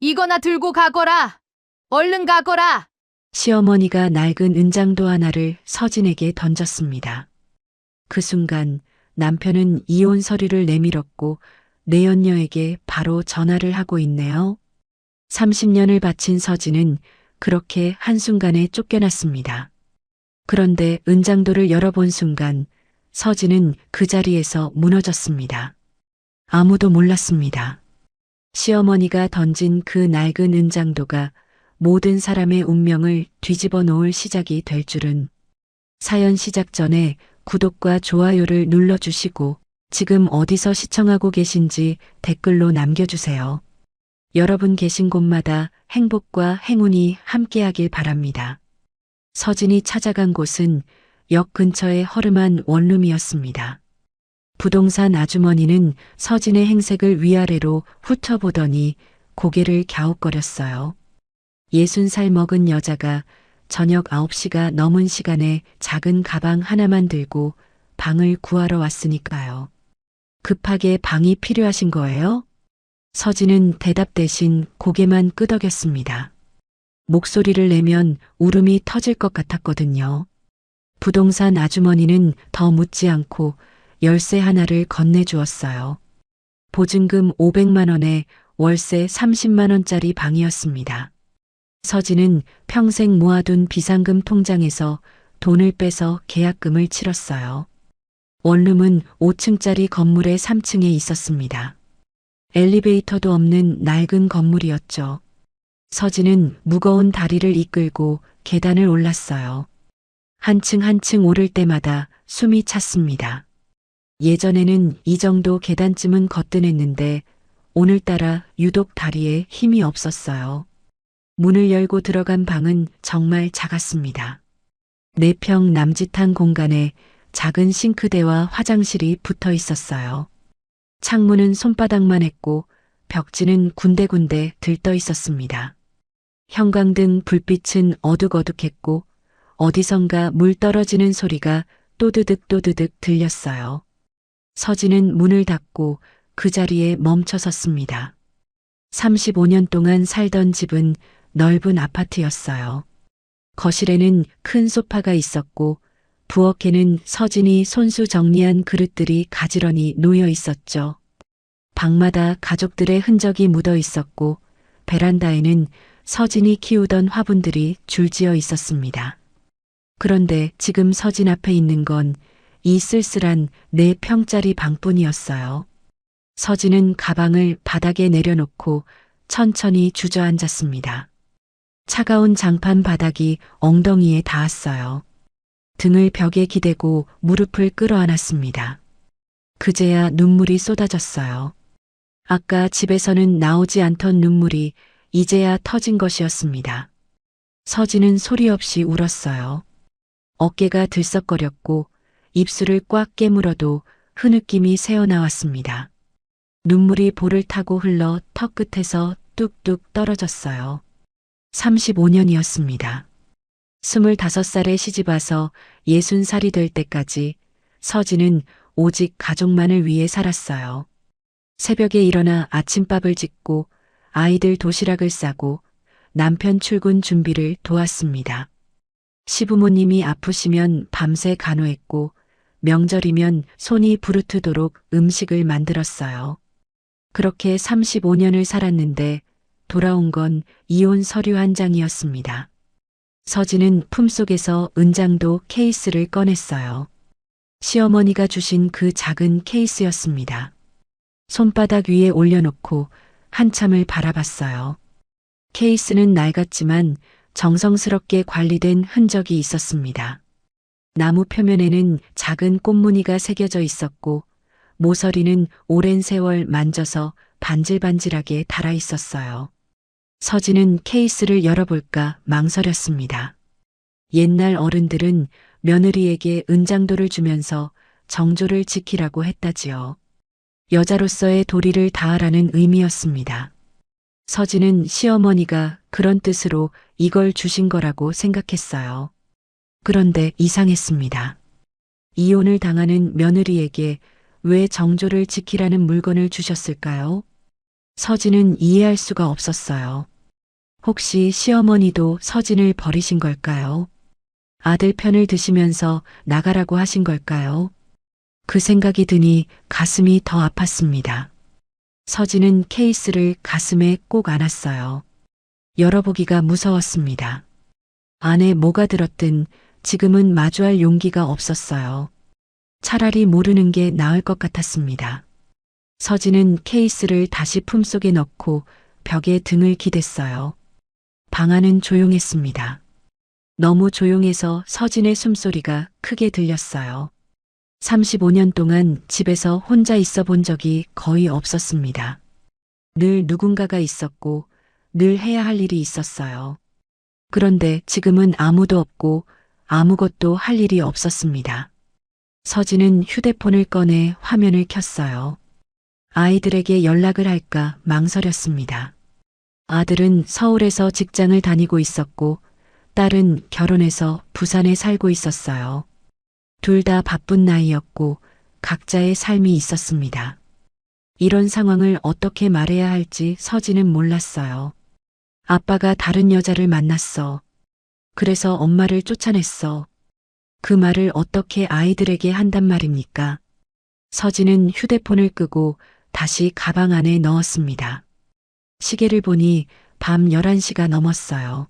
이거나 들고 가거라. 얼른 가거라. 시어머니가 낡은 은장도 하나를 서진에게 던졌습니다. 그 순간 남편은 이혼 서류를 내밀었고 내연녀에게 바로 전화를 하고 있네요. 30년을 바친 서진은 그렇게 한순간에 쫓겨났습니다. 그런데 은장도를 열어본 순간 서진은 그 자리에서 무너졌습니다. 아무도 몰랐습니다. 시어머니가 던진 그 낡은 은장도가 모든 사람의 운명을 뒤집어 놓을 시작이 될 줄은. 사연 시작 전에 구독과 좋아요를 눌러주시고 지금 어디서 시청하고 계신지 댓글로 남겨주세요. 여러분 계신 곳마다 행복과 행운이 함께하길 바랍니다. 서진이 찾아간 곳은 역 근처의 허름한 원룸이었습니다. 부동산 아주머니는 서진의 행색을 위아래로 훑어보더니 고개를 갸웃거렸어요. 60살 먹은 여자가 저녁 9시가 넘은 시간에 작은 가방 하나만 들고 방을 구하러 왔으니까요. 급하게 방이 필요하신 거예요? 서진은 대답 대신 고개만 끄덕였습니다. 목소리를 내면 울음이 터질 것 같았거든요. 부동산 아주머니는 더 묻지 않고 열쇠 하나를 건네주었어요. 보증금 500만 원에 월세 30만 원짜리 방이었습니다. 서진은 평생 모아둔 비상금 통장에서 돈을 빼서 계약금을 치렀어요. 원룸은 5층짜리 건물의 3층에 있었습니다. 엘리베이터도 없는 낡은 건물이었죠. 서진은 무거운 다리를 이끌고 계단을 올랐어요. 한 층 한 층 오를 때마다 숨이 찼습니다. 예전에는 이 정도 계단쯤은 거뜬했는데 오늘따라 유독 다리에 힘이 없었어요. 문을 열고 들어간 방은 정말 작았습니다. 4평 남짓한 공간에 작은 싱크대와 화장실이 붙어 있었어요. 창문은 손바닥만 했고 벽지는 군데군데 들떠 있었습니다. 형광등 불빛은 어둑어둑했고 어디선가 물 떨어지는 소리가 또드득 또드득 들렸어요. 서진은 문을 닫고 그 자리에 멈춰 섰습니다. 35년 동안 살던 집은 넓은 아파트였어요. 거실에는 큰 소파가 있었고 부엌에는 서진이 손수 정리한 그릇들이 가지런히 놓여 있었죠. 방마다 가족들의 흔적이 묻어 있었고 베란다에는 서진이 키우던 화분들이 줄지어 있었습니다. 그런데 지금 서진 앞에 있는 건 이 쓸쓸한 4평짜리 방뿐이었어요. 서진은 가방을 바닥에 내려놓고 천천히 주저앉았습니다. 차가운 장판 바닥이 엉덩이에 닿았어요. 등을 벽에 기대고 무릎을 끌어안았습니다. 그제야 눈물이 쏟아졌어요. 아까 집에서는 나오지 않던 눈물이 이제야 터진 것이었습니다. 서진은 소리 없이 울었어요. 어깨가 들썩거렸고 입술을 꽉 깨물어도 흐느낌이 새어나왔습니다. 눈물이 볼을 타고 흘러 턱 끝에서 뚝뚝 떨어졌어요. 35년이었습니다. 25살에 시집와서 60살이 될 때까지 서진은 오직 가족만을 위해 살았어요. 새벽에 일어나 아침밥을 짓고 아이들 도시락을 싸고 남편 출근 준비를 도왔습니다. 시부모님이 아프시면 밤새 간호했고 명절이면 손이 부르트도록 음식을 만들었어요. 그렇게 35년을 살았는데 돌아온 건 이혼 서류 한 장이었습니다. 서진은 품속에서 은장도 케이스를 꺼냈어요. 시어머니가 주신 그 작은 케이스였습니다. 손바닥 위에 올려놓고 한참을 바라봤어요. 케이스는 낡았지만 정성스럽게 관리된 흔적이 있었습니다. 나무 표면에는 작은 꽃무늬가 새겨져 있었고 모서리는 오랜 세월 만져서 반질반질하게 달아 있었어요. 서진은 케이스를 열어볼까 망설였습니다. 옛날 어른들은 며느리에게 은장도를 주면서 정조를 지키라고 했다지요. 여자로서의 도리를 다하라는 의미였습니다. 서진은 시어머니가 그런 뜻으로 이걸 주신 거라고 생각했어요. 그런데 이상했습니다. 이혼을 당하는 며느리에게 왜 정조를 지키라는 물건을 주셨을까요? 서진은 이해할 수가 없었어요. 혹시 시어머니도 서진을 버리신 걸까요? 아들 편을 드시면서 나가라고 하신 걸까요? 그 생각이 드니 가슴이 더 아팠습니다. 서진은 케이스를 가슴에 꼭 안았어요. 열어보기가 무서웠습니다. 안에 뭐가 들었든 지금은 마주할 용기가 없었어요. 차라리 모르는 게 나을 것 같았습니다. 서진은 케이스를 다시 품속에 넣고 벽에 등을 기댔어요. 방 안은 조용했습니다. 너무 조용해서 서진의 숨소리가 크게 들렸어요. 35년 동안 집에서 혼자 있어 본 적이 거의 없었습니다. 늘 누군가가 있었고 늘 해야 할 일이 있었어요. 그런데 지금은 아무도 없고 아무것도 할 일이 없었습니다. 서진은 휴대폰을 꺼내 화면을 켰어요. 아이들에게 연락을 할까 망설였습니다. 아들은 서울에서 직장을 다니고 있었고 딸은 결혼해서 부산에 살고 있었어요. 둘 다 바쁜 나이였고 각자의 삶이 있었습니다. 이런 상황을 어떻게 말해야 할지 서진은 몰랐어요. 아빠가 다른 여자를 만났어. 그래서 엄마를 쫓아냈어. 그 말을 어떻게 아이들에게 한단 말입니까? 서진은 휴대폰을 끄고 다시 가방 안에 넣었습니다. 시계를 보니 밤 11시가 넘었어요.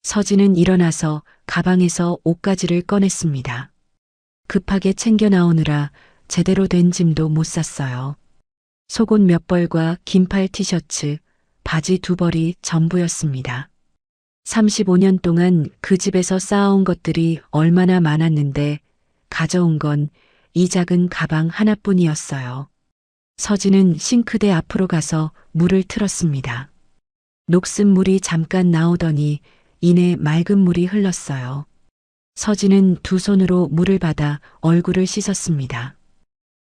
서진은 일어나서 가방에서 옷가지를 꺼냈습니다. 급하게 챙겨 나오느라 제대로 된 짐도 못 샀어요. 속옷 몇 벌과 긴팔 티셔츠, 바지 2벌이 전부였습니다. 35년 동안 그 집에서 쌓아온 것들이 얼마나 많았는데 가져온 건 이 작은 가방 하나뿐이었어요. 서진은 싱크대 앞으로 가서 물을 틀었습니다. 녹슨 물이 잠깐 나오더니 이내 맑은 물이 흘렀어요. 서진은 두 손으로 물을 받아 얼굴을 씻었습니다.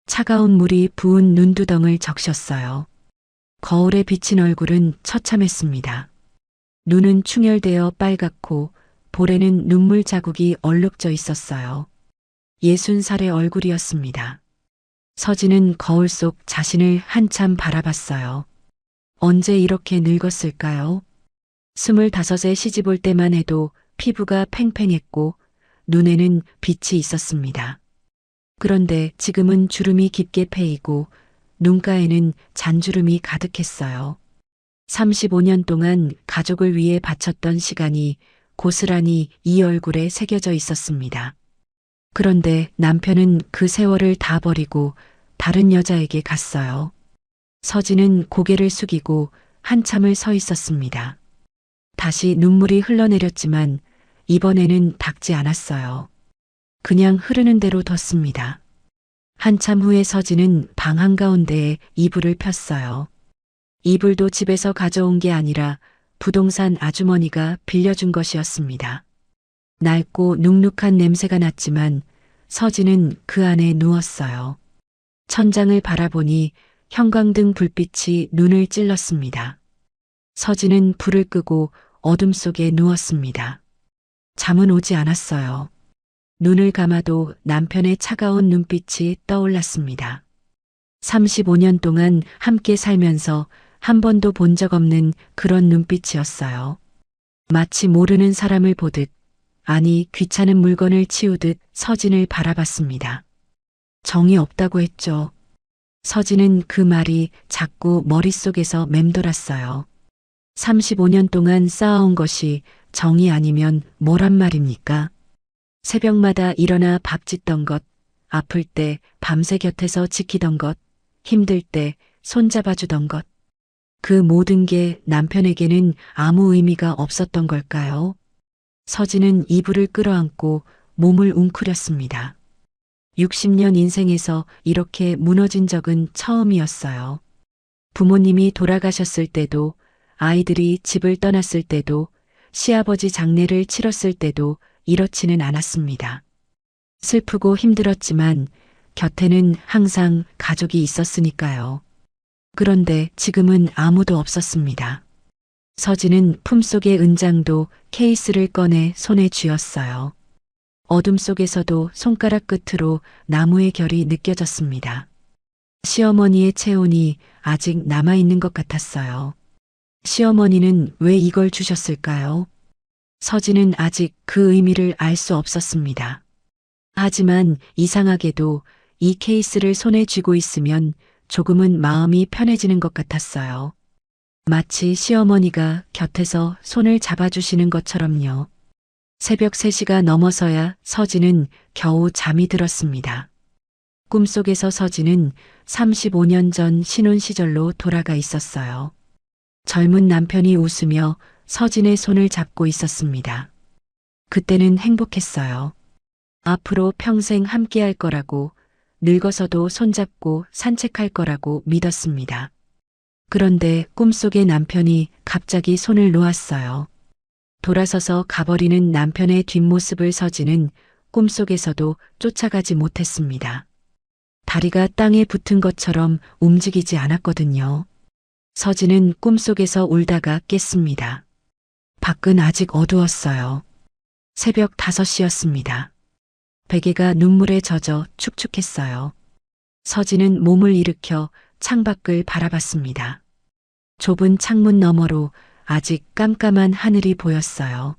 차가운 물이 부은 눈두덩을 적셨어요. 거울에 비친 얼굴은 처참했습니다. 눈은 충혈되어 빨갛고 볼에는 눈물 자국이 얼룩져 있었어요. 60살의 얼굴이었습니다. 서진은 거울 속 자신을 한참 바라봤어요. 언제 이렇게 늙었을까요? 25에 시집 올 때만 해도 피부가 팽팽했고 눈에는 빛이 있었습니다. 그런데 지금은 주름이 깊게 패이고 눈가에는 잔주름이 가득했어요. 35년 동안 가족을 위해 바쳤던 시간이 고스란히 이 얼굴에 새겨져 있었습니다. 그런데 남편은 그 세월을 다 버리고 다른 여자에게 갔어요. 서진은 고개를 숙이고 한참을 서 있었습니다. 다시 눈물이 흘러내렸지만 이번에는 닦지 않았어요. 그냥 흐르는 대로 뒀습니다. 한참 후에 서진은 방 한가운데에 이불을 폈어요. 이불도 집에서 가져온 게 아니라 부동산 아주머니가 빌려준 것이었습니다. 낡고 눅눅한 냄새가 났지만 서진은 그 안에 누웠어요. 천장을 바라보니 형광등 불빛이 눈을 찔렀습니다. 서진은 불을 끄고 어둠 속에 누웠습니다. 잠은 오지 않았어요. 눈을 감아도 남편의 차가운 눈빛이 떠올랐습니다. 35년 동안 함께 살면서 한 번도 본 적 없는 그런 눈빛이었어요. 마치 모르는 사람을 보듯, 아니 귀찮은 물건을 치우듯 서진을 바라봤습니다. 정이 없다고 했죠. 서진은 그 말이 자꾸 머릿속에서 맴돌았어요. 35년 동안 쌓아온 것이 정이 아니면 뭐란 말입니까? 새벽마다 일어나 밥 짓던 것, 아플 때 밤새 곁에서 지키던 것, 힘들 때 손잡아주던 것. 그 모든 게 남편에게는 아무 의미가 없었던 걸까요? 서진은 이불을 끌어안고 몸을 웅크렸습니다. 60년 인생에서 이렇게 무너진 적은 처음이었어요. 부모님이 돌아가셨을 때도, 아이들이 집을 떠났을 때도, 시아버지 장례를 치렀을 때도 이렇지는 않았습니다. 슬프고 힘들었지만 곁에는 항상 가족이 있었으니까요. 그런데 지금은 아무도 없었습니다. 서진은 품속의 은장도 케이스를 꺼내 손에 쥐었어요. 어둠 속에서도 손가락 끝으로 나무의 결이 느껴졌습니다. 시어머니의 체온이 아직 남아있는 것 같았어요. 시어머니는 왜 이걸 주셨을까요? 서진은 아직 그 의미를 알 수 없었습니다. 하지만 이상하게도 이 케이스를 손에 쥐고 있으면 조금은 마음이 편해지는 것 같았어요. 마치 시어머니가 곁에서 손을 잡아주시는 것처럼요. 새벽 3시가 넘어서야 서진은 겨우 잠이 들었습니다. 꿈속에서 서진은 35년 전 신혼 시절로 돌아가 있었어요. 젊은 남편이 웃으며 서진의 손을 잡고 있었습니다. 그때는 행복했어요. 앞으로 평생 함께할 거라고, 늙어서도 손잡고 산책할 거라고 믿었습니다. 그런데 꿈속의 남편이 갑자기 손을 놓았어요. 돌아서서 가버리는 남편의 뒷모습을 서진은 꿈속에서도 쫓아가지 못했습니다. 다리가 땅에 붙은 것처럼 움직이지 않았거든요. 서진은 꿈속에서 울다가 깼습니다. 밖은 아직 어두웠어요. 새벽 5시였습니다. 베개가 눈물에 젖어 축축했어요. 서진은 몸을 일으켜 창밖을 바라봤습니다. 좁은 창문 너머로 아직 깜깜한 하늘이 보였어요.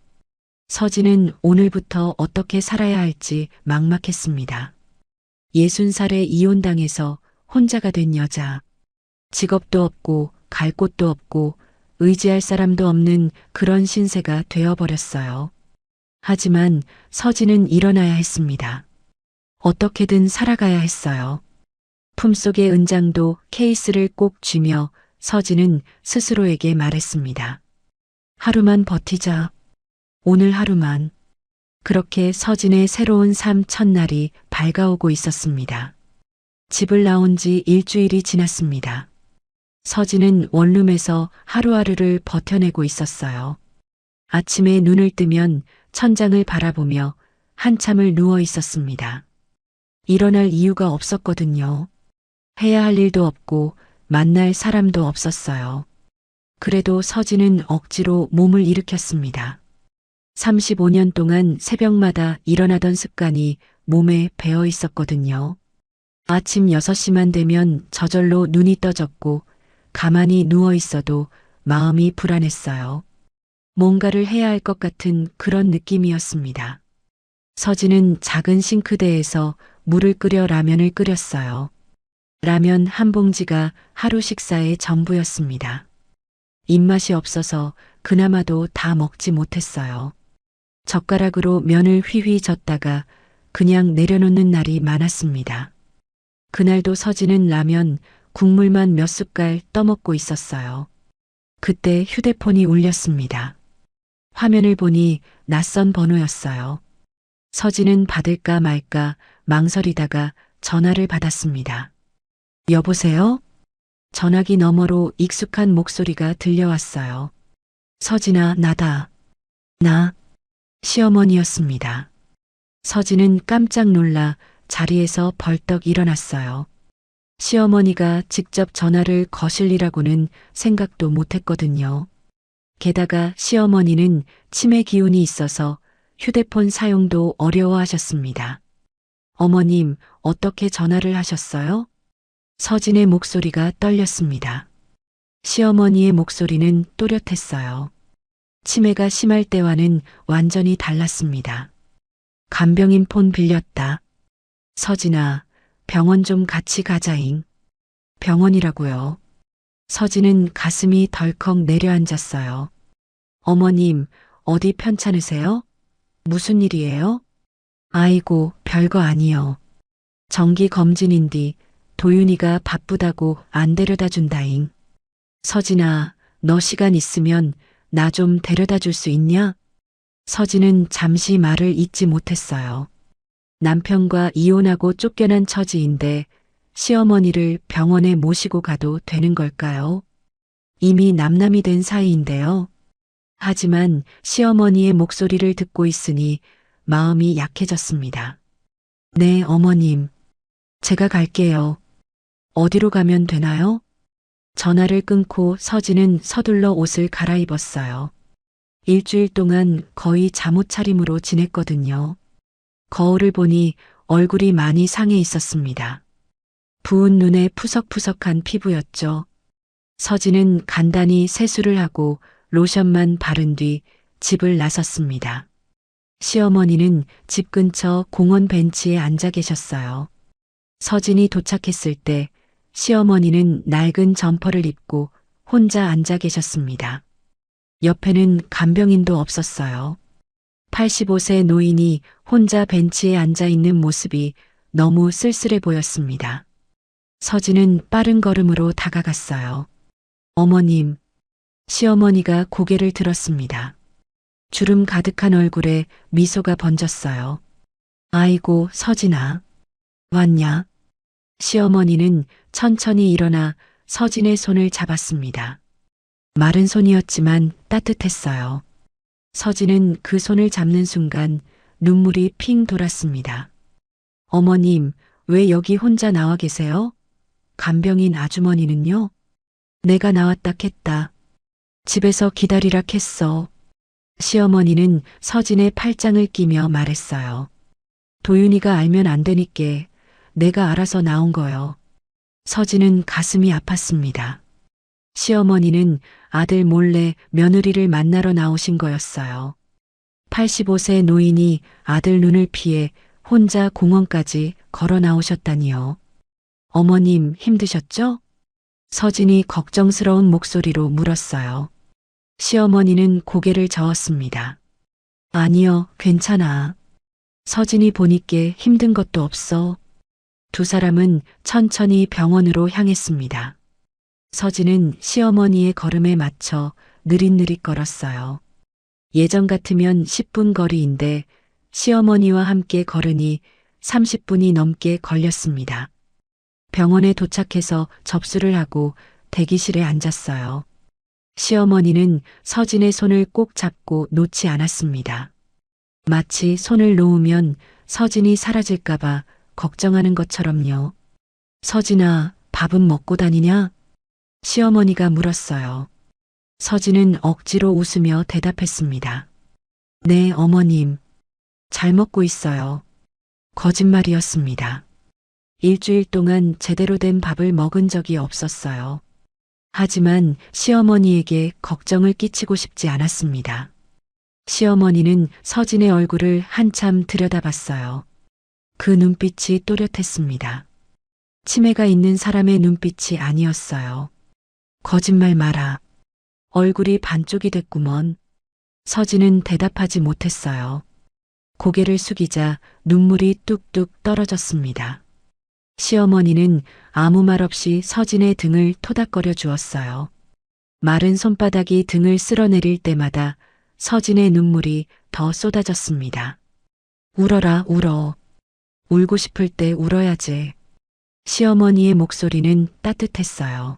서진은 오늘부터 어떻게 살아야 할지 막막했습니다. 60살에 이혼당해서 혼자가 된 여자. 직업도 없고 갈 곳도 없고 의지할 사람도 없는 그런 신세가 되어버렸어요. 하지만 서진은 일어나야 했습니다. 어떻게든 살아가야 했어요. 품속의 은장도 케이스를 꼭 쥐며 서진은 스스로에게 말했습니다. 하루만 버티자. 오늘 하루만. 그렇게 서진의 새로운 삶 첫날이 밝아오고 있었습니다. 집을 나온 지 일주일이 지났습니다. 서진은 원룸에서 하루하루를 버텨내고 있었어요. 아침에 눈을 뜨면 천장을 바라보며 한참을 누워 있었습니다. 일어날 이유가 없었거든요. 해야 할 일도 없고 만날 사람도 없었어요. 그래도 서진은 억지로 몸을 일으켰습니다. 35년 동안 새벽마다 일어나던 습관이 몸에 배어 있었거든요. 아침 6시만 되면 저절로 눈이 떠졌고 가만히 누워 있어도 마음이 불안했어요. 뭔가를 해야 할 것 같은 그런 느낌이었습니다. 서진은 작은 싱크대에서 물을 끓여 라면을 끓였어요. 라면 한 봉지가 하루 식사의 전부였습니다. 입맛이 없어서 그나마도 다 먹지 못했어요. 젓가락으로 면을 휘휘 젓다가 그냥 내려놓는 날이 많았습니다. 그날도 서진은 라면, 국물만 몇 숟갈 떠먹고 있었어요. 그때 휴대폰이 울렸습니다. 화면을 보니 낯선 번호였어요. 서진은 받을까 말까 망설이다가 전화를 받았습니다. 여보세요? 전화기 너머로 익숙한 목소리가 들려왔어요. 서진아, 나다. 나, 시어머니였습니다. 서진은 깜짝 놀라 자리에서 벌떡 일어났어요. 시어머니가 직접 전화를 거실리라고는 생각도 못했거든요. 게다가 시어머니는 치매 기운이 있어서 휴대폰 사용도 어려워하셨습니다. 어머님, 어떻게 전화를 하셨어요? 서진의 목소리가 떨렸습니다. 시어머니의 목소리는 또렷했어요. 치매가 심할 때와는 완전히 달랐습니다. 간병인 폰 빌렸다. 서진아, 병원 좀 같이 가자잉. 병원이라고요. 서진은 가슴이 덜컥 내려앉았어요. 어머님, 어디 편찮으세요? 무슨 일이에요? 아이고, 별거 아니요. 정기 검진인디 도윤이가 바쁘다고 안 데려다 준다잉. 서진아, 너 시간 있으면 나 좀 데려다 줄 수 있냐? 서진은 잠시 말을 잇지 못했어요. 남편과 이혼하고 쫓겨난 처지인데 시어머니를 병원에 모시고 가도 되는 걸까요? 이미 남남이 된 사이인데요. 하지만 시어머니의 목소리를 듣고 있으니 마음이 약해졌습니다. 네, 어머님. 제가 갈게요. 어디로 가면 되나요? 전화를 끊고 서진은 서둘러 옷을 갈아입었어요. 일주일 동안 거의 잠옷 차림으로 지냈거든요. 거울을 보니 얼굴이 많이 상해 있었습니다. 부은 눈에 푸석푸석한 피부였죠. 서진은 간단히 세수를 하고 로션만 바른 뒤 집을 나섰습니다. 시어머니는 집 근처 공원 벤치에 앉아 계셨어요. 서진이 도착했을 때 시어머니는 낡은 점퍼를 입고 혼자 앉아 계셨습니다. 옆에는 간병인도 없었어요. 85세 노인이 혼자 벤치에 앉아 있는 모습이 너무 쓸쓸해 보였습니다. 서진은 빠른 걸음으로 다가갔어요. 어머님, 시어머니가 고개를 들었습니다. 주름 가득한 얼굴에 미소가 번졌어요. 아이고, 서진아. 왔냐? 시어머니는 천천히 일어나 서진의 손을 잡았습니다. 마른 손이었지만 따뜻했어요. 서진은 그 손을 잡는 순간 눈물이 핑 돌았습니다. 어머님, 왜 여기 혼자 나와 계세요? 간병인 아주머니는요? 내가 나왔다 캤다. 집에서 기다리라 캤어. 시어머니는 서진의 팔짱을 끼며 말했어요. 도윤이가 알면 안 되니께 내가 알아서 나온 거요. 서진은 가슴이 아팠습니다. 시어머니는 아들 몰래 며느리를 만나러 나오신 거였어요. 85세 노인이 아들 눈을 피해 혼자 공원까지 걸어 나오셨다니요. 어머님 힘드셨죠? 서진이 걱정스러운 목소리로 물었어요. 시어머니는 고개를 저었습니다. 아니요, 괜찮아. 서진이 보니께 힘든 것도 없어. 두 사람은 천천히 병원으로 향했습니다. 서진은 시어머니의 걸음에 맞춰 느릿느릿 걸었어요. 예전 같으면 10분 거리인데 시어머니와 함께 걸으니 30분이 넘게 걸렸습니다. 병원에 도착해서 접수를 하고 대기실에 앉았어요. 시어머니는 서진의 손을 꼭 잡고 놓지 않았습니다. 마치 손을 놓으면 서진이 사라질까봐 걱정하는 것처럼요. 서진아, 밥은 먹고 다니냐? 시어머니가 물었어요. 서진은 억지로 웃으며 대답했습니다. 네, 어머님. 잘 먹고 있어요. 거짓말이었습니다. 일주일 동안 제대로 된 밥을 먹은 적이 없었어요. 하지만 시어머니에게 걱정을 끼치고 싶지 않았습니다. 시어머니는 서진의 얼굴을 한참 들여다봤어요. 그 눈빛이 또렷했습니다. 치매가 있는 사람의 눈빛이 아니었어요. 거짓말 마라. 얼굴이 반쪽이 됐구먼. 서진은 대답하지 못했어요. 고개를 숙이자 눈물이 뚝뚝 떨어졌습니다. 시어머니는 아무 말 없이 서진의 등을 토닥거려 주었어요. 마른 손바닥이 등을 쓸어내릴 때마다 서진의 눈물이 더 쏟아졌습니다. 울어라, 울어. 울고 싶을 때 울어야지. 시어머니의 목소리는 따뜻했어요.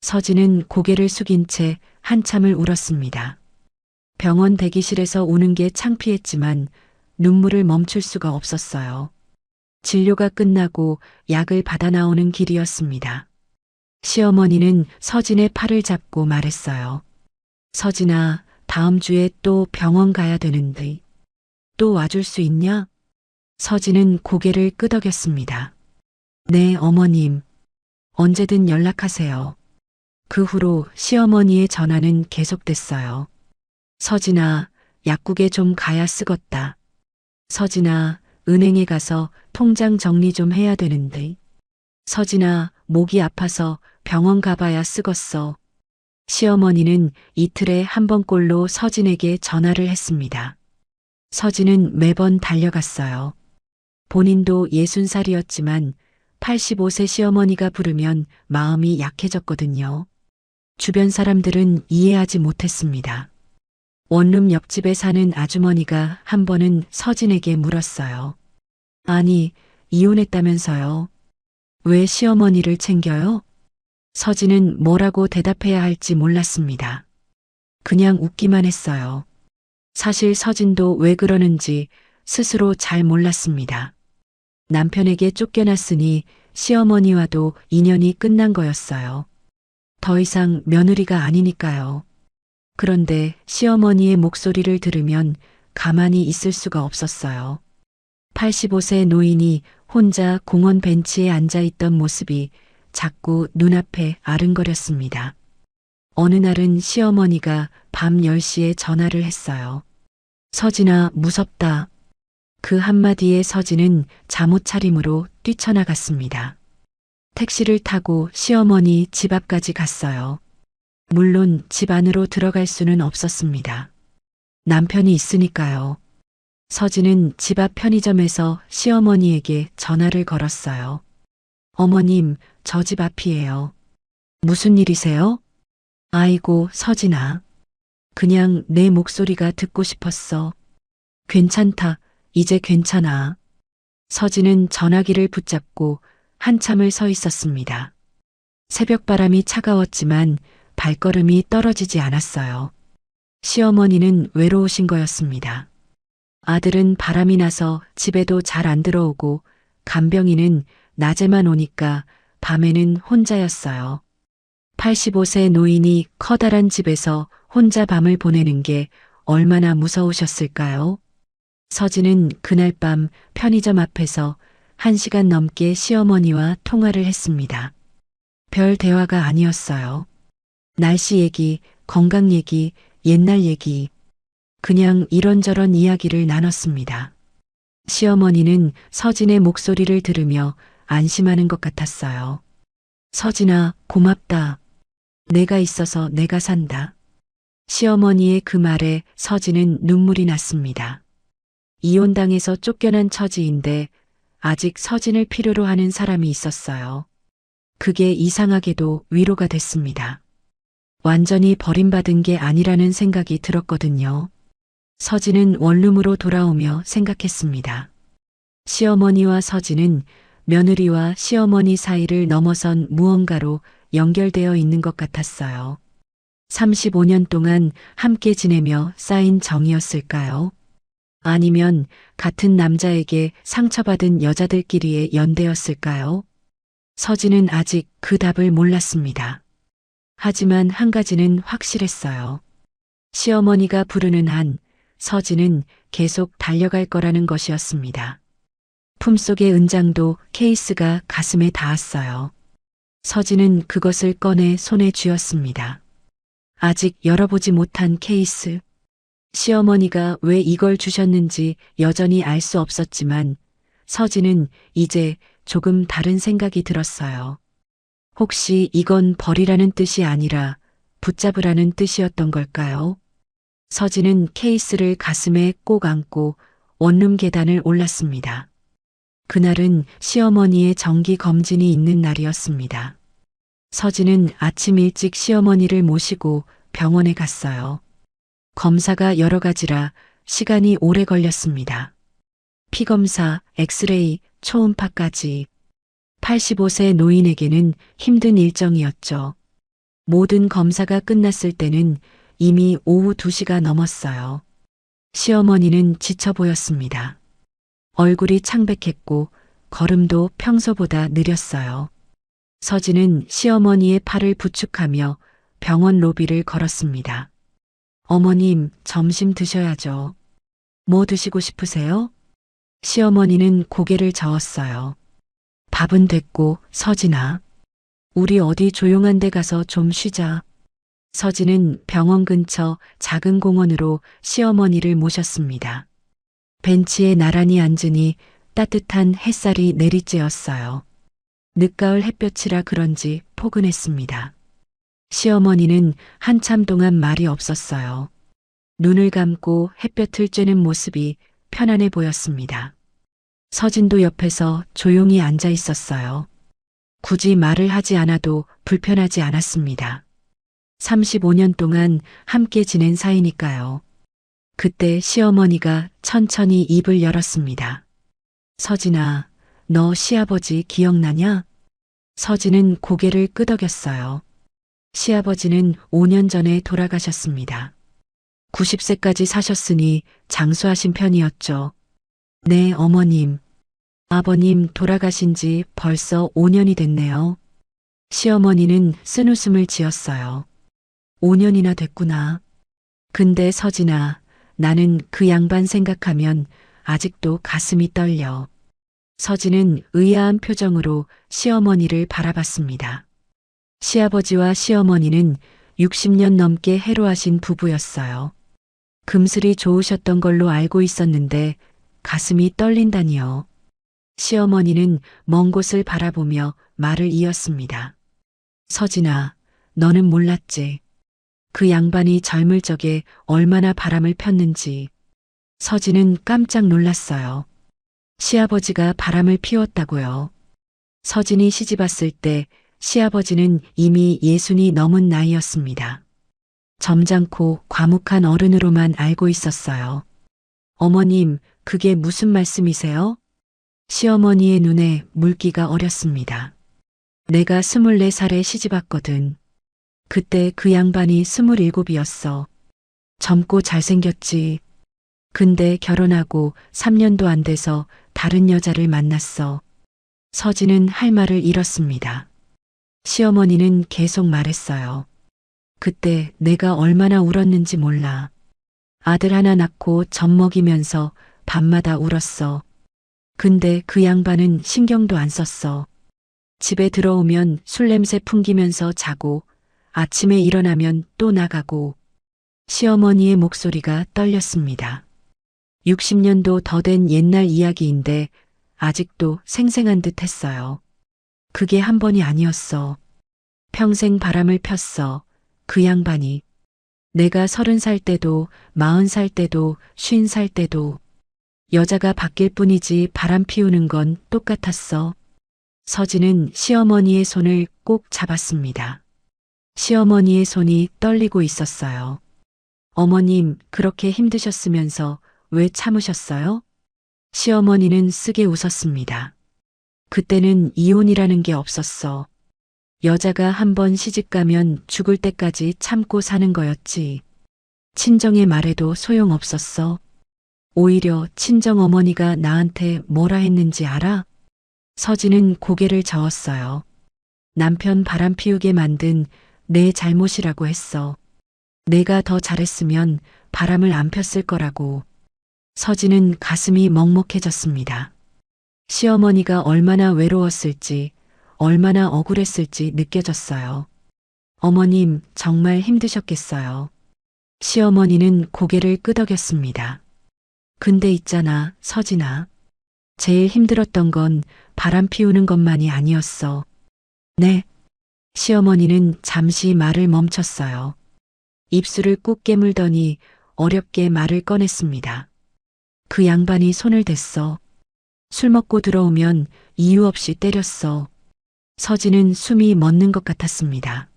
서진은 고개를 숙인 채 한참을 울었습니다. 병원 대기실에서 우는 게 창피했지만 눈물을 멈출 수가 없었어요. 진료가 끝나고 약을 받아 나오는 길이었습니다. 시어머니는 서진의 팔을 잡고 말했어요. 서진아, 다음 주에 또 병원 가야 되는데 또 와줄 수 있냐? 서진은 고개를 끄덕였습니다. 네, 어머님. 언제든 연락하세요. 그 후로 시어머니의 전화는 계속됐어요. 서진아, 약국에 좀 가야 쓰겄다. 서진아, 은행에 가서 통장 정리 좀 해야 되는데. 서진아, 목이 아파서 병원 가봐야 쓰겄어. 시어머니는 이틀에 한 번꼴로 서진에게 전화를 했습니다. 서진은 매번 달려갔어요. 본인도 60살이었지만 85세 시어머니가 부르면 마음이 약해졌거든요. 주변 사람들은 이해하지 못했습니다. 원룸 옆집에 사는 아주머니가 한 번은 서진에게 물었어요. 아니, 이혼했다면서요. 왜 시어머니를 챙겨요? 서진은 뭐라고 대답해야 할지 몰랐습니다. 그냥 웃기만 했어요. 사실 서진도 왜 그러는지 스스로 잘 몰랐습니다. 남편에게 쫓겨났으니 시어머니와도 인연이 끝난 거였어요. 더 이상 며느리가 아니니까요. 그런데 시어머니의 목소리를 들으면 가만히 있을 수가 없었어요. 85세 노인이 혼자 공원 벤치에 앉아 있던 모습이 자꾸 눈앞에 아른거렸습니다. 어느 날은 시어머니가 밤 10시에 전화를 했어요. 서진아, 무섭다. 그 한마디에 서진은 잠옷 차림으로 뛰쳐나갔습니다. 택시를 타고 시어머니 집 앞까지 갔어요. 물론 집 안으로 들어갈 수는 없었습니다. 남편이 있으니까요. 서진은 집 앞 편의점에서 시어머니에게 전화를 걸었어요. 어머님, 저 집 앞이에요. 무슨 일이세요? 아이고, 서진아. 그냥 내 목소리가 듣고 싶었어. 괜찮다. 이제 괜찮아. 서진은 전화기를 붙잡고 한참을 서 있었습니다. 새벽바람이 차가웠지만 발걸음이 떨어지지 않았어요. 시어머니는 외로우신 거였습니다. 아들은 바람이 나서 집에도 잘 안 들어오고 간병인은 낮에만 오니까 밤에는 혼자였어요. 85세 노인이 커다란 집에서 혼자 밤을 보내는 게 얼마나 무서우셨을까요? 서진은 그날 밤 편의점 앞에서 1시간 넘게 시어머니와 통화를 했습니다. 별 대화가 아니었어요. 날씨 얘기, 건강 얘기, 옛날 얘기, 그냥 이런저런 이야기를 나눴습니다. 시어머니는 서진의 목소리를 들으며 안심하는 것 같았어요. 서진아, 고맙다. 내가 있어서 내가 산다. 시어머니의 그 말에 서진은 눈물이 났습니다. 이혼당해서 쫓겨난 처지인데 아직 서진을 필요로 하는 사람이 있었어요. 그게 이상하게도 위로가 됐습니다. 완전히 버림받은 게 아니라는 생각이 들었거든요. 서진은 원룸으로 돌아오며 생각했습니다. 시어머니와 서진은 며느리와 시어머니 사이를 넘어선 무언가로 연결되어 있는 것 같았어요. 35년 동안 함께 지내며 쌓인 정이었을까요? 아니면 같은 남자에게 상처받은 여자들끼리의 연대였을까요? 서진은 아직 그 답을 몰랐습니다. 하지만 한 가지는 확실했어요. 시어머니가 부르는 한 서진은 계속 달려갈 거라는 것이었습니다. 품속의 은장도 케이스가 가슴에 닿았어요. 서진은 그것을 꺼내 손에 쥐었습니다. 아직 열어보지 못한 케이스. 시어머니가 왜 이걸 주셨는지 여전히 알 수 없었지만 서진은 이제 조금 다른 생각이 들었어요. 혹시 이건 버리라는 뜻이 아니라 붙잡으라는 뜻이었던 걸까요? 서진은 케이스를 가슴에 꼭 안고 원룸 계단을 올랐습니다. 그날은 시어머니의 정기 검진이 있는 날이었습니다. 서진은 아침 일찍 시어머니를 모시고 병원에 갔어요. 검사가 여러 가지라 시간이 오래 걸렸습니다. 피검사, 엑스레이, 초음파까지. 85세 노인에게는 힘든 일정이었죠. 모든 검사가 끝났을 때는 이미 오후 2시가 넘었어요. 시어머니는 지쳐 보였습니다. 얼굴이 창백했고 걸음도 평소보다 느렸어요. 서진은 시어머니의 팔을 부축하며 병원 로비를 걸었습니다. 어머님, 점심 드셔야죠. 뭐 드시고 싶으세요? 시어머니는 고개를 저었어요. 밥은 됐고, 서진아. 우리 어디 조용한 데 가서 좀 쉬자. 서진은 병원 근처 작은 공원으로 시어머니를 모셨습니다. 벤치에 나란히 앉으니 따뜻한 햇살이 내리쬐었어요. 늦가을 햇볕이라 그런지 포근했습니다. 시어머니는 한참 동안 말이 없었어요. 눈을 감고 햇볕을 쬐는 모습이 편안해 보였습니다. 서진도 옆에서 조용히 앉아 있었어요. 굳이 말을 하지 않아도 불편하지 않았습니다. 35년 동안 함께 지낸 사이니까요. 그때 시어머니가 천천히 입을 열었습니다. 서진아, 너 시아버지 기억나냐? 서진은 고개를 끄덕였어요. 시아버지는 5년 전에 돌아가셨습니다. 90세까지 사셨으니 장수하신 편이었죠. 네, 어머님. 아버님 돌아가신 지 벌써 5년이 됐네요. 시어머니는 쓴웃음을 지었어요. 5년이나 됐구나. 근데 서진아, 나는 그 양반 생각하면 아직도 가슴이 떨려. 서진은 의아한 표정으로 시어머니를 바라봤습니다. 시아버지와 시어머니는 60년 넘게 해로하신 부부였어요. 금슬이 좋으셨던 걸로 알고 있었는데 가슴이 떨린다니요. 시어머니는 먼 곳을 바라보며 말을 이었습니다. 서진아, 너는 몰랐지. 그 양반이 젊을 적에 얼마나 바람을 폈는지. 서진은 깜짝 놀랐어요. 시아버지가 바람을 피웠다고요. 서진이 시집왔을 때 시아버지는 이미 60이 넘은 나이였습니다. 점잖고 과묵한 어른으로만 알고 있었어요. 어머님, 그게 무슨 말씀이세요? 시어머니의 눈에 물기가 어렸습니다. 내가 24살에 시집왔거든. 그때 그 양반이 27이었어. 젊고 잘생겼지. 근데 결혼하고 3년도 안 돼서 다른 여자를 만났어. 서진은 할 말을 잃었습니다. 시어머니는 계속 말했어요. 그때 내가 얼마나 울었는지 몰라. 아들 하나 낳고 젖 먹이면서 밤마다 울었어. 근데 그 양반은 신경도 안 썼어. 집에 들어오면 술 냄새 풍기면서 자고 아침에 일어나면 또 나가고. 시어머니의 목소리가 떨렸습니다. 60년도 더 된 옛날 이야기인데 아직도 생생한 듯 했어요. 그게 한 번이 아니었어. 평생 바람을 폈어. 그 양반이. 내가 30살 때도 40살 때도 50살 때도 여자가 바뀔 뿐이지 바람 피우는 건 똑같았어. 서진은 시어머니의 손을 꼭 잡았습니다. 시어머니의 손이 떨리고 있었어요. 어머님, 그렇게 힘드셨으면서 왜 참으셨어요? 시어머니는 쓰게 웃었습니다. 그때는 이혼이라는 게 없었어. 여자가 한 번 시집가면 죽을 때까지 참고 사는 거였지. 친정의 말에도 소용없었어. 오히려 친정 어머니가 나한테 뭐라 했는지 알아? 서진은 고개를 저었어요. 남편 바람 피우게 만든 내 잘못이라고 했어. 내가 더 잘했으면 바람을 안 폈을 거라고. 서진은 가슴이 먹먹해졌습니다. 시어머니가 얼마나 외로웠을지, 얼마나 억울했을지 느껴졌어요. 어머님, 정말 힘드셨겠어요. 시어머니는 고개를 끄덕였습니다. 근데 있잖아, 서진아. 제일 힘들었던 건 바람 피우는 것만이 아니었어. 네. 시어머니는 잠시 말을 멈췄어요. 입술을 꾹 깨물더니 어렵게 말을 꺼냈습니다. 그 양반이 손을 댔어. 술 먹고 들어오면 이유 없이 때렸어. 서진은 숨이 멎는 것 같았습니다.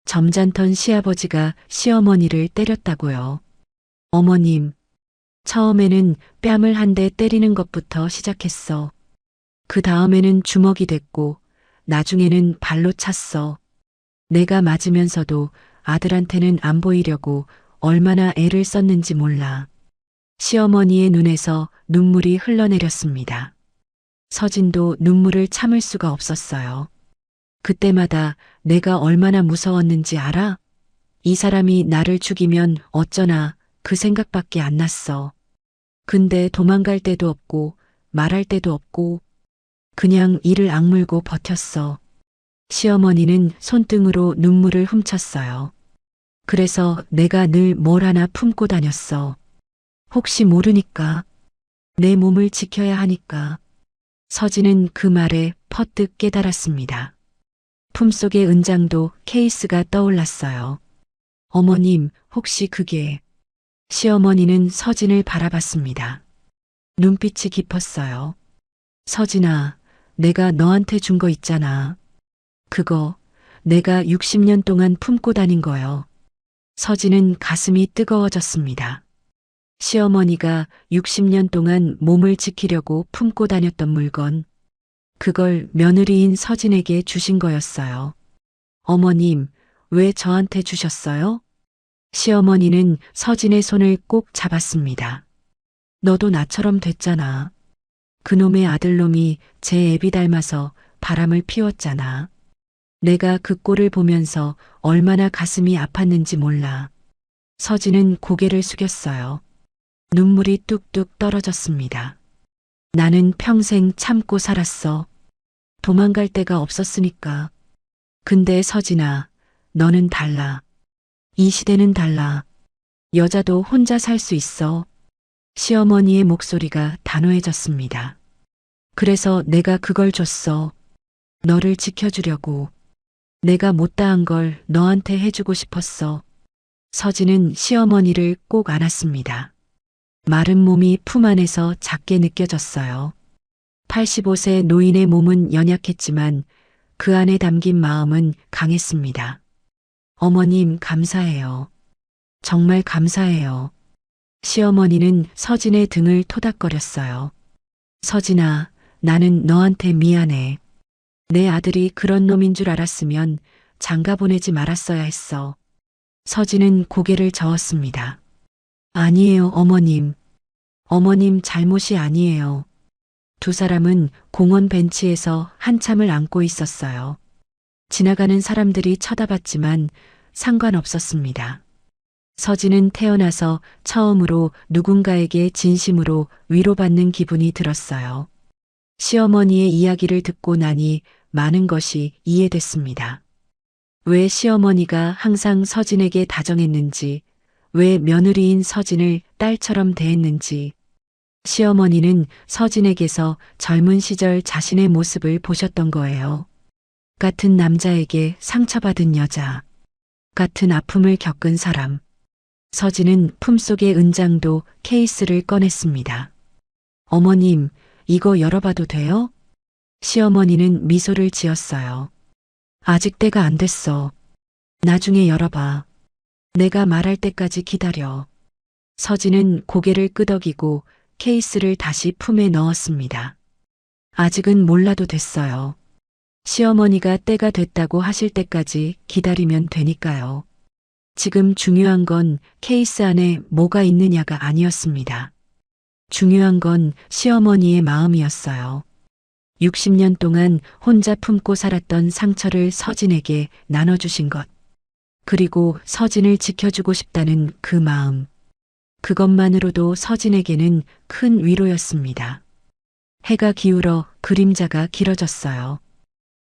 점잖던 시아버지가 시어머니를 때렸다고요. 어머님, 처음에는 뺨을 한 대 때리는 것부터 시작했어. 그 다음에는 주먹이 됐고, 나중에는 발로 찼어. 내가 맞으면서도 아들한테는 안 보이려고 얼마나 애를 썼는지 몰라. 시어머니의 눈에서 눈물이 흘러내렸습니다. 서진도 눈물을 참을 수가 없었어요. 그때마다 내가 얼마나 무서웠는지 알아? 이 사람이 나를 죽이면 어쩌나 그 생각밖에 안 났어. 근데 도망갈 데도 없고 말할 데도 없고 그냥 이를 악물고 버텼어. 시어머니는 손등으로 눈물을 훔쳤어요. 그래서 내가 늘 뭘 하나 품고 다녔어. 혹시 모르니까. 내 몸을 지켜야 하니까. 서진은 그 말에 퍼뜩 깨달았습니다. 품속의 은장도 케이스가 떠올랐어요. 어머님, 혹시 그게... 시어머니는 서진을 바라봤습니다. 눈빛이 깊었어요. 서진아, 내가 너한테 준 거 있잖아. 그거 내가 60년 동안 품고 다닌 거요. 서진은 가슴이 뜨거워졌습니다. 시어머니가 60년 동안 몸을 지키려고 품고 다녔던 물건, 그걸 며느리인 서진에게 주신 거였어요. 어머님, 왜 저한테 주셨어요? 시어머니는 서진의 손을 꼭 잡았습니다. 너도 나처럼 됐잖아. 그놈의 아들놈이 제 애비 닮아서 바람을 피웠잖아. 내가 그 꼴을 보면서 얼마나 가슴이 아팠는지 몰라. 서진은 고개를 숙였어요. 눈물이 뚝뚝 떨어졌습니다. 나는 평생 참고 살았어. 도망갈 데가 없었으니까. 근데 서진아, 너는 달라. 이 시대는 달라. 여자도 혼자 살 수 있어. 시어머니의 목소리가 단호해졌습니다. 그래서 내가 그걸 줬어. 너를 지켜주려고. 내가 못다한 걸 너한테 해주고 싶었어. 서진은 시어머니를 꼭 안았습니다. 마른 몸이 품 안에서 작게 느껴졌어요. 85세 노인의 몸은 연약했지만 그 안에 담긴 마음은 강했습니다. 어머님, 감사해요. 정말 감사해요. 시어머니는 서진의 등을 토닥거렸어요. 서진아, 나는 너한테 미안해. 내 아들이 그런 놈인 줄 알았으면 장가 보내지 말았어야 했어. 서진은 고개를 저었습니다. 아니에요, 어머님. 어머님 잘못이 아니에요. 두 사람은 공원 벤치에서 한참을 앉고 있었어요. 지나가는 사람들이 쳐다봤지만 상관없었습니다. 서진은 태어나서 처음으로 누군가에게 진심으로 위로받는 기분이 들었어요. 시어머니의 이야기를 듣고 나니 많은 것이 이해됐습니다. 왜 시어머니가 항상 서진에게 다정했는지, 왜 며느리인 서진을 딸처럼 대했는지, 시어머니는 서진에게서 젊은 시절 자신의 모습을 보셨던 거예요. 같은 남자에게 상처받은 여자, 같은 아픔을 겪은 사람. 서진은 품속의 은장도 케이스를 꺼냈습니다. 어머님, 이거 열어봐도 돼요? 시어머니는 미소를 지었어요. 아직 때가 안 됐어. 나중에 열어봐. 내가 말할 때까지 기다려. 서진은 고개를 끄덕이고 케이스를 다시 품에 넣었습니다. 아직은 몰라도 됐어요. 시어머니가 때가 됐다고 하실 때까지 기다리면 되니까요. 지금 중요한 건 케이스 안에 뭐가 있느냐가 아니었습니다. 중요한 건 시어머니의 마음이었어요. 60년 동안 혼자 품고 살았던 상처를 서진에게 나눠주신 것. 그리고 서진을 지켜주고 싶다는 그 마음. 그것만으로도 서진에게는 큰 위로였습니다. 해가 기울어 그림자가 길어졌어요.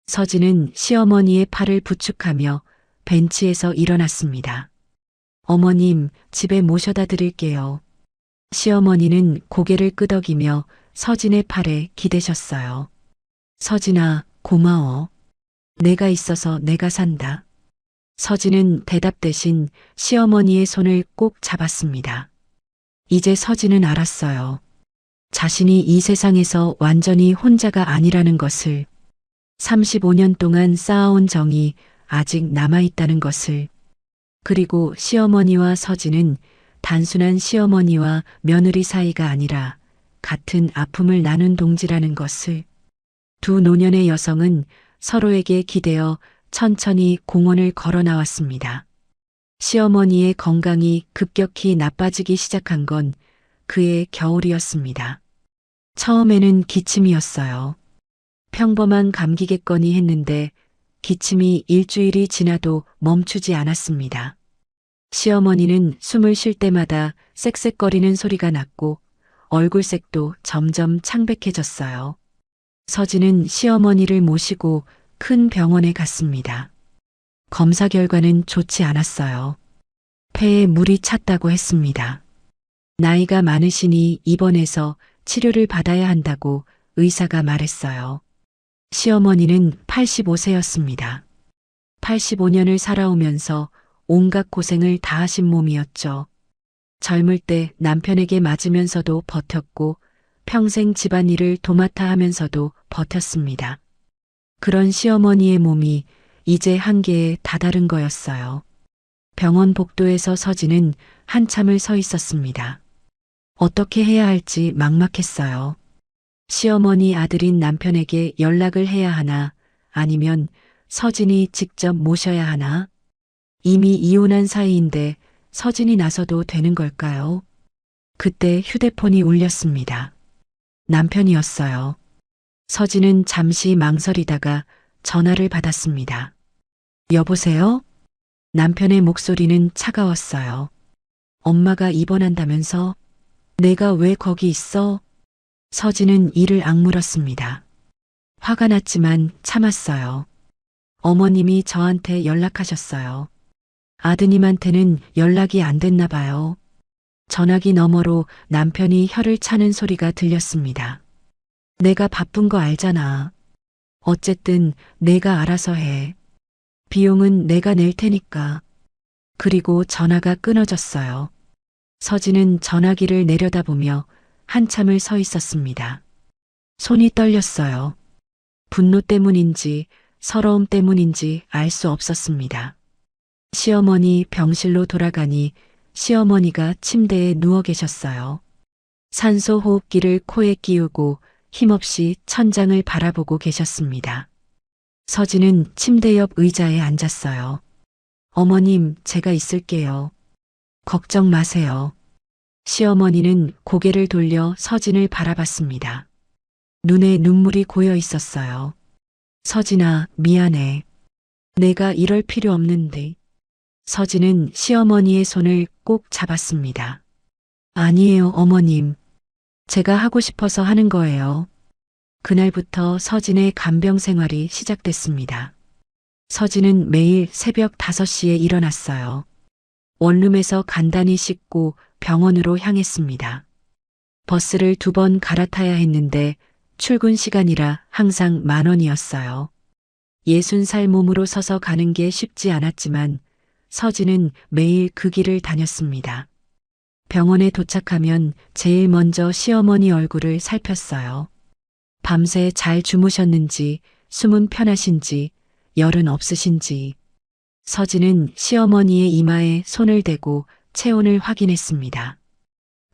서진은 시어머니의 팔을 부축하며 벤치에서 일어났습니다. 어머님, 집에 모셔다 드릴게요. 시어머니는 고개를 끄덕이며 서진의 팔에 기대셨어요. 서진아, 고마워. 내가 있어서 내가 산다. 서진은 대답 대신 시어머니의 손을 꼭 잡았습니다. 이제 서진은 알았어요. 자신이 이 세상에서 완전히 혼자가 아니라는 것을, 35년 동안 쌓아온 정이 아직 남아있다는 것을, 그리고 시어머니와 서진은 단순한 시어머니와 며느리 사이가 아니라 같은 아픔을 나눈 동지라는 것을. 두 노년의 여성은 서로에게 기대어 천천히 공원을 걸어 나왔습니다. 시어머니의 건강이 급격히 나빠지기 시작한 건 그의 겨울이었습니다. 처음에는 기침이었어요. 평범한 감기겠거니 했는데 기침이 일주일이 지나도 멈추지 않았습니다. 시어머니는 숨을 쉴 때마다 쌕쌕거리는 소리가 났고 얼굴색도 점점 창백해졌어요. 서진은 시어머니를 모시고 큰 병원에 갔습니다. 검사 결과는 좋지 않았어요. 폐에 물이 찼다고 했습니다. 나이가 많으시니 입원해서 치료를 받아야 한다고 의사가 말했어요. 시어머니는 85세였습니다. 85년을 살아오면서 온갖 고생을 다 하신 몸이었죠. 젊을 때 남편에게 맞으면서도 버텼고 평생 집안일을 도맡아 하면서도 버텼습니다. 그런 시어머니의 몸이 이제 한계에 다다른 거였어요. 병원 복도에서 서진은 한참을 서 있었습니다. 어떻게 해야 할지 막막했어요. 시어머니 아들인 남편에게 연락을 해야 하나, 아니면 서진이 직접 모셔야 하나? 이미 이혼한 사이인데 서진이 나서도 되는 걸까요? 그때 휴대폰이 울렸습니다. 남편이었어요. 서진은 잠시 망설이다가 전화를 받았습니다. 여보세요? 남편의 목소리는 차가웠어요. 엄마가 입원한다면서? 내가 왜 거기 있어? 서진은 이를 악물었습니다. 화가 났지만 참았어요. 어머님이 저한테 연락하셨어요. 아드님한테는 연락이 안 됐나 봐요. 전화기 너머로 남편이 혀를 차는 소리가 들렸습니다. 내가 바쁜 거 알잖아. 어쨌든 내가 알아서 해. 비용은 내가 낼 테니까. 그리고 전화가 끊어졌어요. 서진은 전화기를 내려다보며 한참을 서 있었습니다. 손이 떨렸어요. 분노 때문인지 서러움 때문인지 알 수 없었습니다. 시어머니 병실로 돌아가니 시어머니가 침대에 누워 계셨어요. 산소 호흡기를 코에 끼우고 힘없이 천장을 바라보고 계셨습니다. 서진은 침대 옆 의자에 앉았어요. 어머님, 제가 있을게요. 걱정 마세요. 시어머니는 고개를 돌려 서진을 바라봤습니다. 눈에 눈물이 고여 있었어요. 서진아, 미안해. 내가 이럴 필요 없는데. 서진은 시어머니의 손을 꼭 잡았습니다. 아니에요, 어머님. 제가 하고 싶어서 하는 거예요. 그날부터 서진의 간병 생활이 시작됐습니다. 서진은 매일 새벽 5시에 일어났어요. 원룸에서 간단히 씻고 병원으로 향했습니다. 버스를 2번 갈아타야 했는데 출근 시간이라 항상 10,000원이었어요. 60살 몸으로 서서 가는 게 쉽지 않았지만 서진은 매일 그 길을 다녔습니다. 병원에 도착하면 제일 먼저 시어머니 얼굴을 살폈어요. 밤새 잘 주무셨는지, 숨은 편하신지, 열은 없으신지. 서진은 시어머니의 이마에 손을 대고 체온을 확인했습니다.